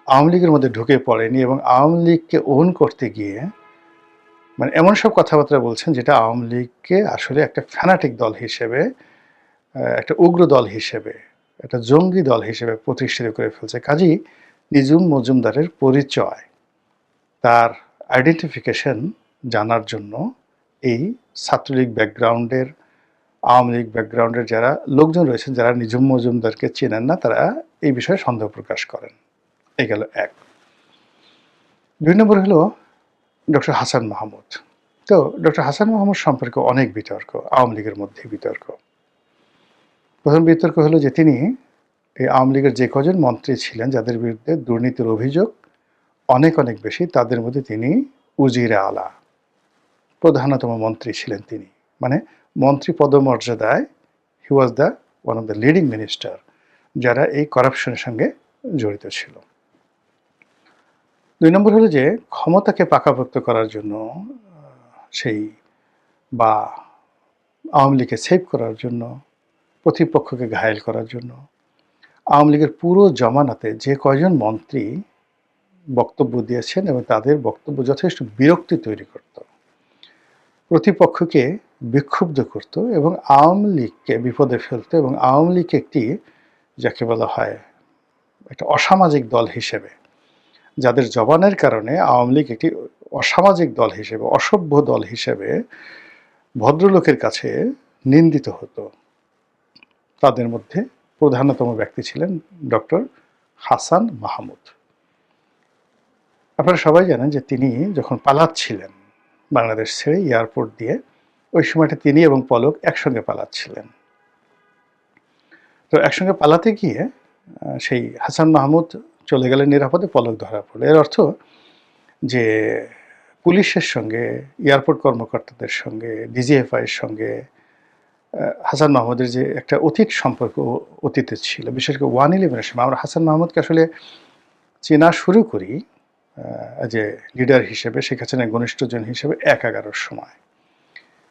আওয়ামী লীগের মধ্যে ঢুকে পড়েনি এবং আওয়ামী লীগকে ওন করতে গিয়ে মানে এমন সব কথাবার্তা বলছেন যেটা আওয়ামী লীগকে আসলে একটা ফ্যানাটিক দল হিসেবে, একটা উগ্র দল হিসেবে, একটা জঙ্গি দল হিসেবে প্রতিষ্ঠিত করে ফেলছে। কাজেই নিঝুম মজুমদারের পরিচয়, তার আইডেন্টিফিকেশন জানার জন্য এই ছাত্রলীগ ব্যাকগ্রাউন্ডের, আওয়ামী লীগ ব্যাকগ্রাউন্ডের যারা লোকজন রয়েছেন যারা নিঝুম মজুমদারকে চেনেন না, তারা এই বিষয়ে সন্দেহ প্রকাশ করেন। এই গেল এক। 2 নম্বর হলো ডক্টর হাসান মাহমুদ। তো ডক্টর হাসান মাহমুদ সম্পর্কে অনেক বিতর্ক, আওয়ামী লীগের মধ্যে বিতর্ক। প্রথম বিতর্ক হলো যে তিনি এই আওয়ামী লীগের যে কজন মন্ত্রী ছিলেন যাদের বিরুদ্ধে দুর্নীতির অভিযোগ অনেক বেশি, তাদের মধ্যে তিনি উজিরে আলা, প্রধানতম মন্ত্রী ছিলেন তিনি, মানে মন্ত্রী পদমর্যাদায় he was the one of the leading minister যারা এই করাপশনের সঙ্গে জড়িত ছিল। 2 নম্বর হলো যে ক্ষমতাকে পাকাপোক্ত করার জন্য সেই বা আওয়ামী লীগকে সেভ করার জন্য, প্রতিপক্ষকে ঘায়েল করার জন্য আওয়ামী লীগের পুরো জমানাতে যে কয়জন মন্ত্রী বক্তব্য দিয়েছেন এবং তাদের বক্তব্য যথেষ্ট বিরক্তি তৈরি করত, প্রতিপক্ষকে বিক্ষুব্ধ করত এবং আওয়ামী লীগকে বিপদে ফেলত এবং আওয়ামী লীগ একটি যাকে বলা হয় একটা অসামাজিক দল হিসেবে, যাদের জবানের কারণে আওয়ামী লীগ একটি অসামাজিক দল হিসেবে, অসভ্য দল হিসেবে ভদ্রলোকের কাছে নিন্দিত হতো, তাদের মধ্যে প্রধানতম ব্যক্তি ছিলেন ডক্টর হাসান মাহমুদ। আপনারা সবাই জানেন যে তিনি যখন পালাচ্ছিলেন বাংলাদেশ ছেড়ে এয়ারপোর্ট দিয়ে, ওই সময়টা তিনি এবং পলক একসঙ্গে পালাচ্ছিলেন। তো একসঙ্গে পালাতে গিয়ে সেই হাসান মাহমুদ চলে গেলেন নিরাপদে, পলক ধরা পড়ল। এর অর্থ যে পুলিশের সঙ্গে, এয়ারপোর্ট কর্মকর্তাদের সঙ্গে, ডিজিএফআইয়ের সঙ্গে হাসান মাহমুদের যে একটা অতীত সম্পর্ক অতীতে ছিল, বিশেষ করে 1/11-এর সময় আমরা হাসান মাহমুদকে আসলে চেনা শুরু করি যে লিডার হিসেবে, শেখ হাসিনার ঘনিষ্ঠজন হিসেবে 1/11-র সময়।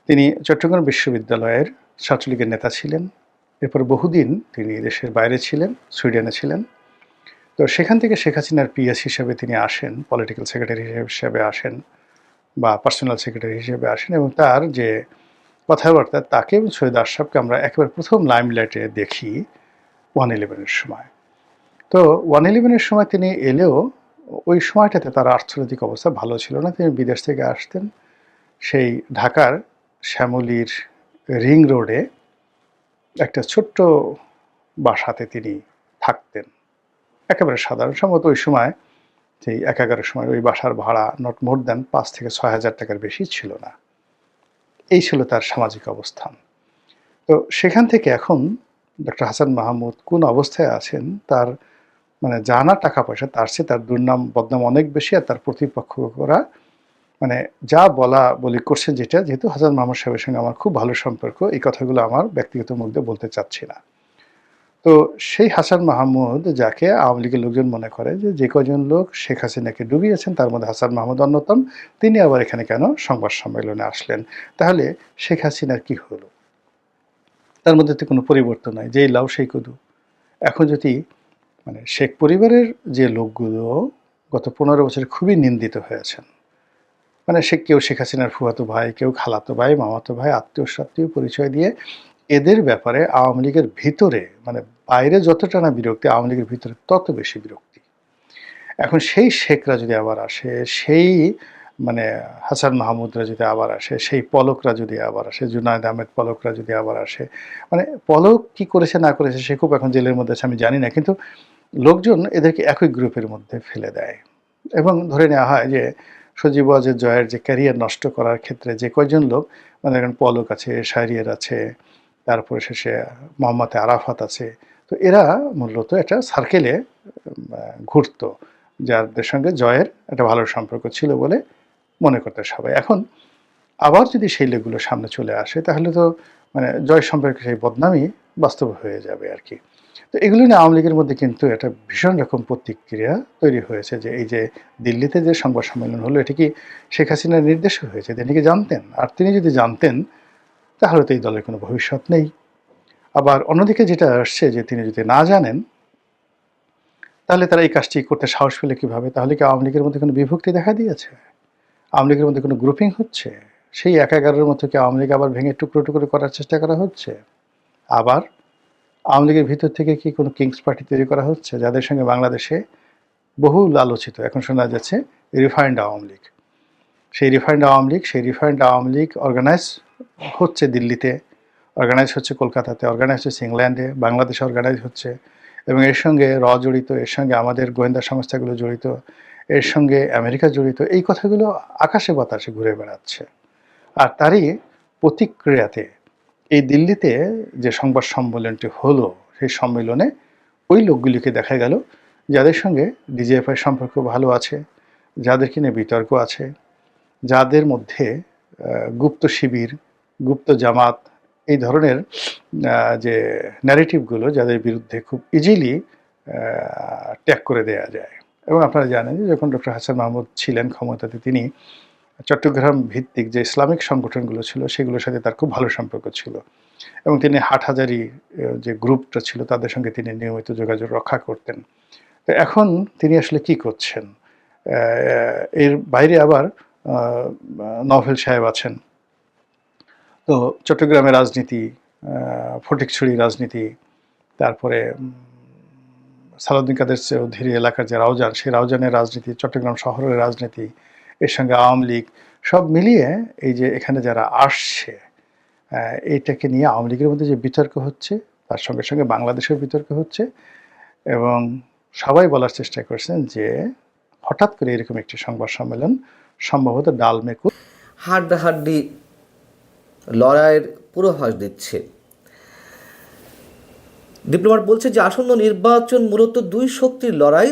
তিনি চট্টগ্রাম বিশ্ববিদ্যালয়ের ছাত্রলীগের নেতা ছিলেন। এরপর বহুদিন তিনি দেশের বাইরে ছিলেন, সুইডেনে ছিলেন। তো সেখান থেকে শেখ হাসিনার পিএস হিসেবে তিনি আসেন, পলিটিক্যাল সেক্রেটারি হিসেবে আসেন বা পার্সোনাল সেক্রেটারি হিসেবে আসেন, এবং তার যে কথাবার্তা, তাকে এবং সৈয়দ আশরাফকে আমরা একেবারে প্রথম লাইমলাইটে দেখি 1/11-এর সময়। তো 1/11-এর সময় তিনি এলেও ওই সময়টাতে তার অর্থনৈতিক অবস্থা ভালো ছিল না, তিনি বিদেশ থেকে আসতেন। সেই ঢাকার শ্যামলীর রিং রোডে একটা ছোট্ট বাসাতে তিনি থাকতেন। একেবারে সাধারণ, সম্ভবত ওই সময় সেই একাগারের সময় ওই বাসার ভাড়া নট মোর দ্যান ৫ থেকে ৬,০০০ টাকার বেশি ছিল না। এই ছিল তার সামাজিক অবস্থান। তো সেখান থেকে এখন ডক্টর হাসান মাহমুদ কোন অবস্থায় আছেন, তার মানে জানা টাকা পয়সা তার চেয়ে তার দুর্নাম বদনাম অনেক বেশি। আর তার প্রতিপক্ষরা মানে যা বলা বলি করছে, যেটা যেহেতু হাসান মাহমুদ সাহেবের সঙ্গে আমার খুব ভালো সম্পর্ক, এই কথাগুলো আমার ব্যক্তিগত মধ্যে বলতে চাচ্ছি না। তো সেই হাসান মাহমুদ, যাকে আওয়ামী লীগের লোকজন মনে করে যে যে কজন লোক শেখ হাসিনাকে ডুবিয়েছেন তার মধ্যে হাসান মাহমুদ অন্যতম, তিনি আবার এখানে কেন সংবাদ সম্মেলনে আসলেন? তাহলে শেখ হাসিনার কি হলো? তার মধ্যে তো কোনো পরিবর্তন নাই, যেই লাউ সেই কদু। এখন যদি মানে শেখ পরিবারের যে লোকগুলো গত ১৫ বছরে খুবই নিন্দিত হয়েছেন, মানে কেউ শেখ হাসিনার ফুফাতো ভাই, কেউ খালাতো ভাই, মামাতো ভাই, আত্মীয় স্বাত্মীয় পরিচয় দিয়ে এদের ব্যাপারে আওয়ামী লীগের ভিতরে, মানে বাইরে যতটা না বিরক্তি, আওয়ামী লীগের ভিতরে তত বেশি বিরক্তি। এখন সেই শেখরা যদি আবার আসে, সেই মানে হাসান মাহমুদরা যদি আবার আসে, সেই পলকরা যদি আবার আসে, জুনায়েদ আহমেদ পলকরা যদি আবার আসে, মানে পলক কি করেছে না করেছে সে খুব এখন জেলের মধ্যে আছে আমি জানি না, কিন্তু লোকজন এদেরকে একই গ্রুপের মধ্যে ফেলে দেয় এবং ধরে নেওয়া হয় যে সজীব ওয়াজেদ জয়ের যে ক্যারিয়ার নষ্ট করার ক্ষেত্রে যে কয়জন লোক, মানে এখন পলক আছে, শাহরিয়ার আছে, তারপরে শেষে মোহাম্মদ আরাফাত আছে, তো এরা মূলত একটা সার্কেলে ঘুরতো, যাদের সঙ্গে জয়ের একটা ভালো সম্পর্ক ছিল বলে মনে করতে সবাই। এখন আবার যদি সেই লোকগুলো সামনে চলে আসে, তাহলে তো মানে জয় সম্পর্কে সেই বদনামই বাস্তব হয়ে যাবে আর কি। তো এগুলো নিয়ে আওয়ামী লীগের মধ্যে কিন্তু একটা ভীষণ রকম প্রতিক্রিয়া তৈরি হয়েছে যে এই যে দিল্লিতে যে সংবাদ সম্মেলন হলো, এটি কি শেখ হাসিনার নির্দেশে হয়েছে? তিনি কি জানতেন? আর তিনি যদি জানতেন তাহলে তো এই দলের কোনো ভবিষ্যৎ নেই। আবার অন্যদিকে যেটা আসছে যে তিনি যদি না জানেন, তাহলে তারা এই কাজটি করতে সাহস পেলে কীভাবে? তাহলে কি আওয়ামী লীগের মধ্যে কোনো বিভক্তি দেখা দিয়েছে? আওয়ামী লীগের মধ্যে কোনো গ্রুপিং হচ্ছে? সেই ১/১১-এর মতো কি আওয়ামী লীগ আবার ভেঙে টুকরো টুকরো করার চেষ্টা করা হচ্ছে? আবার আওয়ামী লীগের ভিতর থেকে কি কোনো কিংস পার্টি তৈরি করা হচ্ছে, যাদের সঙ্গে বাংলাদেশে বহুল আলোচিত এখন শোনা যাচ্ছে রিফাইন্ড আওয়ামী লীগ? সেই রিফাইন্ড আওয়ামী লীগ অর্গানাইজ হচ্ছে দিল্লিতে, অর্গানাইজ হচ্ছে কলকাতাতে, অর্গানাইজ হচ্ছে ইংল্যান্ডে, বাংলাদেশে অর্গানাইজ হচ্ছে, এবং এর সঙ্গে জড়িত, এর সঙ্গে আমাদের গোয়েন্দা সংস্থাগুলো জড়িত, এর সঙ্গে আমেরিকা জড়িত। এই কথাগুলো আকাশে বাতাসে ঘুরে বেড়াচ্ছে। আর তারই প্রতিক্রিয়াতে এই দিল্লিতে যে সংবাদ সম্মেলনটি হলো, সেই সম্মেলনে ওই লোকগুলিকে দেখা গেল যাদের সঙ্গে ডিজিএফআই সম্পর্ক ভালো আছে, যাদের কিনে বিতর্ক আছে, যাদের মধ্যে গুপ্ত শিবির, গুপ্ত জামাত, এই ধরনের যে ন্যারেটিভগুলো যাদের বিরুদ্ধে খুব ইজিলি ট্যাগ করে দেয়া যায়। এবং আপনারা জানেন যে যখন ডক্টর হাসান মাহমুদ ছিলেন ক্ষমতাতে, তিনি চট্টগ্রাম ভিত্তিক যে ইসলামিক সংগঠনগুলো ছিল সেগুলোর সাথে তার খুব ভালো সম্পর্ক ছিল, এবং তিনি হাটহাজারী যে গ্রুপটা ছিল তাদের সঙ্গে তিনি নিয়মিত যোগাযোগ রক্ষা করতেন। তো এখন তিনি আসলে কি করছেন? এর বাইরে আবার নভেল সাহেব আছেন। তো চট্টগ্রামের রাজনীতি, ফটিকছড়ি রাজনীতি, তারপরে সালাউদ্দিন কাদের চৌধুরী এলাকার যে রাউজান, সেই রাউজানের রাজনীতি, চট্টগ্রাম শহরের রাজনীতি, এর সঙ্গে আওয়ামী লীগ, সব মিলিয়ে এই যে এখানে যারা আসছে, এইটাকে নিয়ে আওয়ামী লীগের মধ্যে যে বিতর্ক হচ্ছে, তার সঙ্গে সঙ্গে বাংলাদেশের বিতর্ক হচ্ছে, এবং সবাই বলার চেষ্টা করছেন যে হঠাৎ করে এরকম একটি সংবাদ সম্মেলন সম্ভবত ডালমেকুর হাড্ডাহাড্ডি লড়াইয়ের পূর্বাভাস দিচ্ছে। ডিপ্লোম্যাট বলছে যে আসন্ন নির্বাচন মূলত দুই শক্তির লড়াই,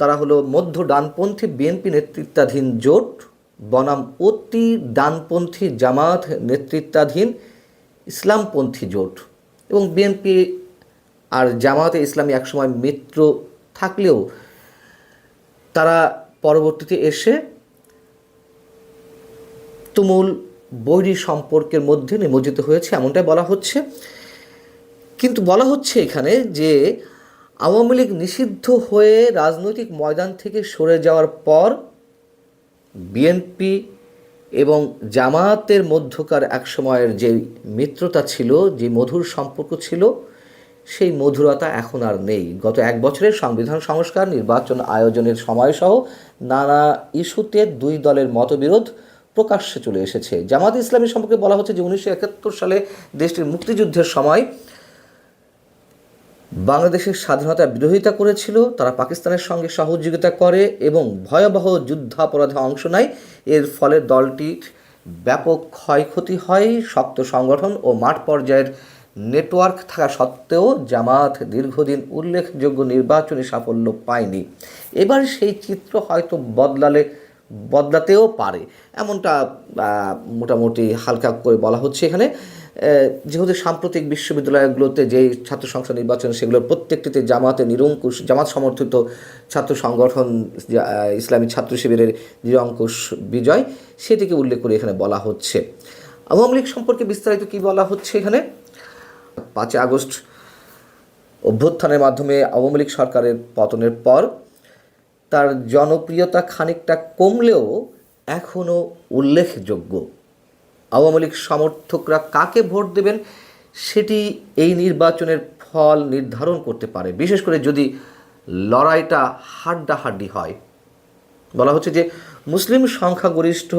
তারা হলো মধ্য ডানপন্থী বিএনপি নেতৃত্বাধীন জোট বনাম অতি ডানপন্থী জামাত নেতৃত্বাধীন ইসলামপন্থী জোট। এবং বিএনপি আর জামাতে ইসলামী একসময় মিত্র থাকলেও তারা পরবর্তীতে এসে তুমুল বৈরী সম্পর্কের মধ্যে নিমজ্জিত হয়েছে, এমনটাই বলা হচ্ছে। কিন্তু বলা হচ্ছে এখানে যে আওয়ামী লীগ নিষিদ্ধ হয়ে রাজনৈতিক ময়দান থেকে সরে যাওয়ার পর বিএনপি এবং জামায়াতের মধ্যকার এক সময়ের যে মিত্রতা ছিল, যে মধুর সম্পর্ক ছিল, সেই মধুরতা এখন আর নেই। গত এক বছরের সংবিধান সংস্কার, নির্বাচন আয়োজনের সময়সহ নানা ইস্যুতে দুই দলের মতবিরোধ প্রকাশ্যে চলে এসেছে। জামায়াত ইসলামী সম্পর্কে বলা হচ্ছে যে 1971 সালে দেশটির মুক্তিযুদ্ধের সময় বাংলাদেশের স্বাধীনতার বিরোধিতা করেছিল, তারা পাকিস্তানের সঙ্গে সহযোগিতা করে এবং ভয়াবহ যুদ্ধাপরাধে অংশ নেয়। এর ফলে দলটির ব্যাপক ক্ষয়ক্ষতি হয়। শক্ত সংগঠন ও মাঠ পর্যায়ের নেটওয়ার্ক থাকা সত্ত্বেও জামাত দীর্ঘদিন উল্লেখযোগ্য নির্বাচনী সাফল্য পায়নি। এবার সেই চিত্র হয়তো বদলাতেও পারে, এমনটা মোটামুটি হালকা করে বলা হচ্ছে এখানে। যেহেতু সাম্প্রতিক বিশ্ববিদ্যালয়গুলোতে যে ছাত্র সংসদ নির্বাচন, সেগুলোর প্রত্যেকটিতে জামাত সমর্থিত ছাত্র সংগঠন ইসলামী ছাত্র শিবিরের নিরঙ্কুশ বিজয়, সেটিকে উল্লেখ করে এখানে বলা হচ্ছে। আওয়ামী লীগ সম্পর্কে বিস্তারিত কী বলা হচ্ছে এখানে? 5 আগস্ট অভ্যুত্থানের মাধ্যমে আওয়ামী লীগ সরকারের পতনের পর তার জনপ্রিয়তা খানিকটা কমলেও এখনও উল্লেখযোগ্য। আওয়ামী লীগ সমর্থকরা কাকে ভোট দেবেন সেটি এই নির্বাচনের ফল নির্ধারণ করতে পারে, বিশেষ করে যদি লড়াইটা হাড্ডাহাড্ডি হয়। বলা হচ্ছে যে মুসলিম সংখ্যাগরিষ্ঠ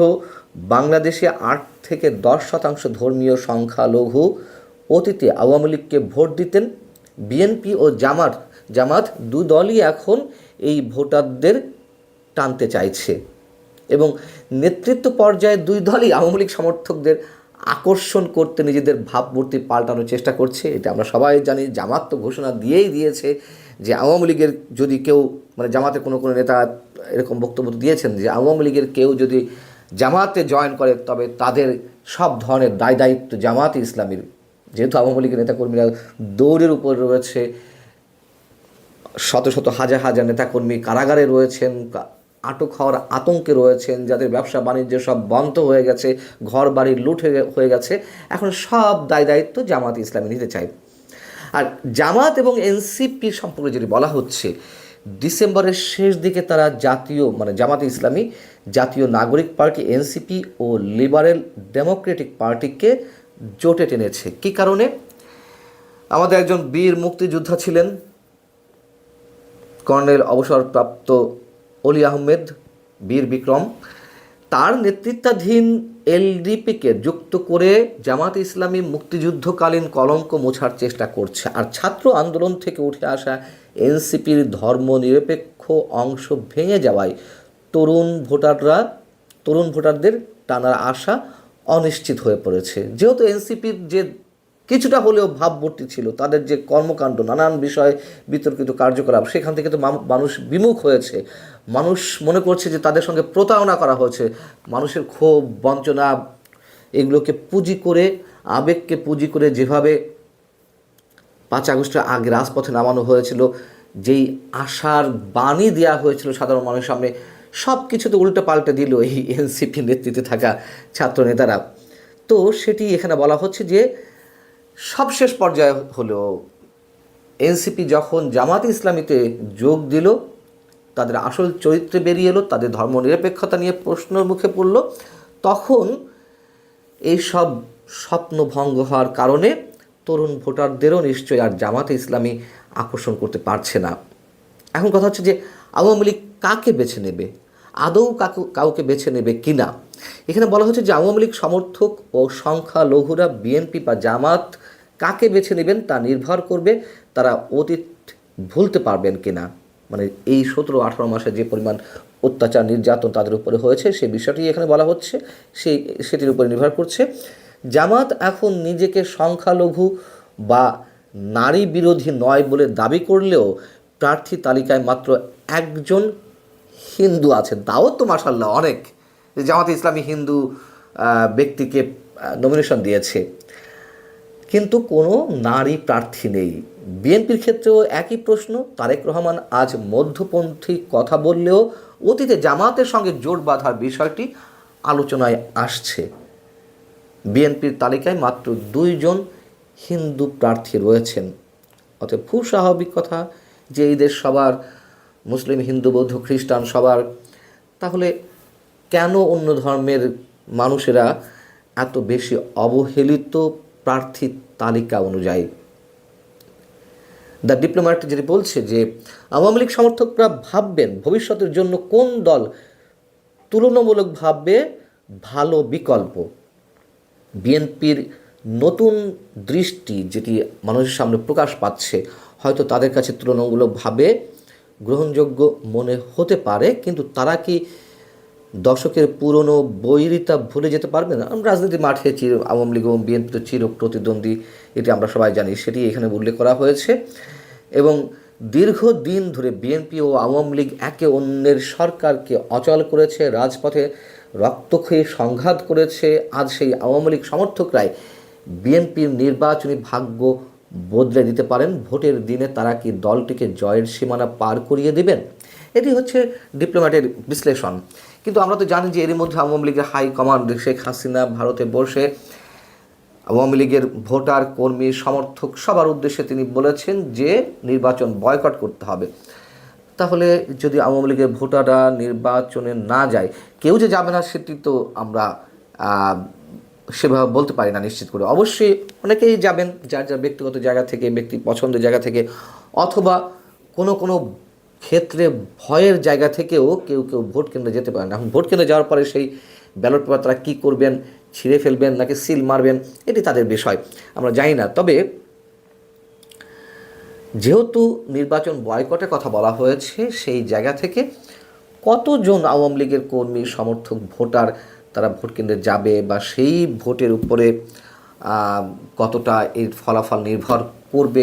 বাংলাদেশে 8 থেকে 10% ধর্মীয় সংখ্যালঘু অতীতে আওয়ামী লীগকে ভোট দিতেন। বিএনপি ও জামাত দু দলই এখন এই ভোটারদের টানতে চাইছে এবং নেতৃত্ব পর্যায়ে দুই দলই আওয়ামী লীগ সমর্থকদের আকর্ষণ করতে নিজেদের ভাবমূর্তি পাল্টানোর চেষ্টা করছে। এটা আমরা সবাই জানি। জামাত তো ঘোষণা দিয়েছে যে আওয়ামী লীগের যদি কেউ, মানে জামাতের কোনো নেতা এরকম বক্তব্য দিয়েছেন যে আওয়ামী লীগের কেউ যদি জামাতে জয়েন করে তবে তাদের সব ধরনের দায়িত্ব জামাতে ইসলামীর। যেহেতু আওয়ামী লীগের নেতাকর্মীরা দৌড়ের উপর রয়েছে, শত শত হাজার নেতাকর্মী কারাগারে রয়েছেন, আটক হওয়ার আতঙ্কে রয়েছেন, যাদের ব্যবসা বাণিজ্য সব বন্ধ হয়ে গেছে, ঘর বাড়ি লুট হয়ে গেছে, এখন সব দায়িত্ব জামাত ইসলামী নিতে চায়। আর জামাত এবং এনসিপি সম্পর্কে যদি বলা হচ্ছে, ডিসেম্বরের শেষ দিকে তারা জামাত ইসলামী জাতীয় নাগরিক পার্টি এনসিপি ও লিবারেল ডেমোক্রেটিক পার্টিকে জোটে টেনেছে। কী কারণে? আমাদের একজন বীর মুক্তিযোদ্ধা ছিলেন কর্নেল অবসরপ্রাপ্ত অলি আহমেদ বীর বিক্রম, তার নেতৃত্বাধীন এলডিপিকে যুক্ত করে জামাত ইসলামী মুক্তিযুদ্ধকালীন কলঙ্ক মোছার চেষ্টা করছে। আর ছাত্র আন্দোলন থেকে উঠে আসা এনসিপির ধর্মনিরপেক্ষ অংশ ভেঙে যাওয়ায় তরুণ ভোটারদের টানার আশা অনিশ্চিত হয়ে পড়েছে। যেহেতু এনসিপির যে কিছুটা হলেও ভাবমূর্তি ছিল, তাদের যে কর্মকাণ্ড, নানান বিষয়ে বিতর্কিত কার্যকলাপ, সেখান থেকে তো মানুষ বিমুখ হয়েছে। মানুষ মনে করছে যে তাদের সঙ্গে প্রতারণা করা হয়েছে। মানুষের ক্ষোভ, বঞ্চনা, এগুলোকে পুঁজি করে, আবেগকে পুঁজি করে যেভাবে 5 আগস্টের আগে রাজপথে নামানো হয়েছিল, যেই আশার বাণী দেওয়া হয়েছিল সাধারণ মানুষের সামনে, সব কিছু তো উল্টে পাল্টে দিল এই এনসিপি নেতৃত্বে থাকা ছাত্র নেতারা। তো সেটি এখানে বলা হচ্ছে যে সবশেষ পর্যায়ে হলো এনসিপি যখন জামাত ইসলামীতে যোগ দিল, তাদের আসল চরিত্রে বেরিয়ে এলো, তাদের ধর্মনিরপেক্ষতা নিয়ে প্রশ্নের মুখে পড়ল, তখন এই সব স্বপ্ন ভঙ্গ হওয়ার কারণে তরুণ ভোটারদেরও নিশ্চয়ই আর জামাতে ইসলামী আকর্ষণ করতে পারছে না। এখন কথা হচ্ছে যে আওয়ামী লীগ কাকে বেছে নেবে, আদৌ কাউকে বেছে নেবে কি না। এখানে বলা হচ্ছে যে আওয়ামী লীগ সমর্থক ও সংখ্যালঘুরা বিএনপি বা জামাত কাকে বেছে নেবেন তা নির্ভর করবে তারা অতীত ভুলতে পারবেন কিনা। মানে এই 17-18 মাসে যে পরিমাণ অত্যাচার নির্যাতন তাদের উপরে হয়েছে, সেই বিষয়টি এখানে বলা হচ্ছে, সেটির উপরে নির্ভর করছে। জামাত এখন নিজেকে সংখ্যালঘু বা নারী বিরোধী নয় বলে দাবি করলেও প্রার্থী তালিকায় মাত্র একজন হিন্দু আছেন। তাও তো মাশাআল্লাহ অনেক, জামাতে ইসলামী হিন্দু ব্যক্তিকে নমিনেশন দিয়েছে, কিন্তু কোনো নারী প্রার্থী নেই। বিএনপির ক্ষেত্রেও একই প্রশ্ন। তারেক রহমান আজ মধ্যপন্থী কথা বললেও অতীতে জামাতের সঙ্গে জোট বাঁধার বিষয়টি আলোচনায় আসছে। বিএনপির তালিকায় মাত্র 2 জন হিন্দু প্রার্থী রয়েছেন। অতএব খুব স্বাভাবিক কথা যে এই দেশ সবার, মুসলিম, হিন্দু, বৌদ্ধ, খ্রিস্টান সবার, তাহলে কেন অন্য ধর্মের মানুষেরা এত বেশি অবহেলিত প্রার্থী তালিকা অনুযায়ী? দ্য ডিপ্লোম্যাট যেটি বলছে যে আওয়ামী লীগ সমর্থকরা ভাববেন ভবিষ্যতের জন্য কোন দল তুলনামূলকভাবে ভালো বিকল্প। বিএনপির নতুন দৃষ্টি যেটি মানুষের সামনে প্রকাশ পাচ্ছে, হয়তো তাদের কাছে তুলনামূলকভাবে গ্রহণযোগ্য মনে হতে পারে, কিন্তু তারা কি দশকের পুরনো বৈরিতা ভুলে যেতে পারবে না? রাজনীতি মাঠে আওয়ামী লীগ এবং বিএনপি তো চির প্রতিদ্বন্দ্বী, এটি আমরা সবাই জানি, সেটি এখানে উল্লেখ করা হয়েছে। এবং দীর্ঘদিন ধরে বিএনপি ও আওয়ামী লীগ একে অন্যের সরকারকে অচল করেছে, রাজপথে রক্তক্ষয়ী সংঘাত করেছে। আজ সেই আওয়ামী লীগ সমর্থকরাই বিএনপির নির্বাচনী ভাগ্য বদলে দিতে পারেন। ভোটের দিনে তারা কি দলটিকে জয়ের সীমানা পার করিয়ে দেবেন? এটি হচ্ছে ডিপ্লোম্যাটের বিশ্লেষণ। কিন্তু আমরা তো জানি যে এরই মধ্যে আওয়ামী লীগের হাইকমান্ড শেখ হাসিনা ভারতে বসে আওয়ামী লীগের ভোটার, কর্মী, সমর্থক সবার উদ্দেশ্যে তিনি বলেছেন যে নির্বাচন বয়কট করতে হবে। তাহলে যদি আওয়ামী লীগের ভোটাররা নির্বাচনে না যায়, কেউ যে যাবে না সেটি তো আমরা সেভাবে বলতে পারি না নিশ্চিত করে। অবশ্যই অনেকেই যাবেন যার যার ব্যক্তিগত জায়গা থেকে, ব্যক্তি পছন্দের জায়গা থেকে, অথবা কোনো কোনো ক্ষেত্রে ভয়ের জায়গা থেকেও কেউ কেউ ভোট কেন্দ্রে যেতে পারেন। এখন ভোট কেন্দ্রে যাওয়ার পরে সেই ব্যালট পেপার তারা কী করবেন, ছিঁড়ে ফেলবেন নাকি সিল মারবেন, এটি তাদের বিষয়, আমরা জানি না। তবে যেহেতু নির্বাচন বয়কটের কথা বলা হয়েছে, সেই জায়গা থেকে কতজন আওয়ামী লীগের কর্মী, সমর্থক, ভোটার তারা ভোট কেন্দ্রে যাবে বা সেই ভোটের উপরে কতটা এর ফলাফল নির্ভর করবে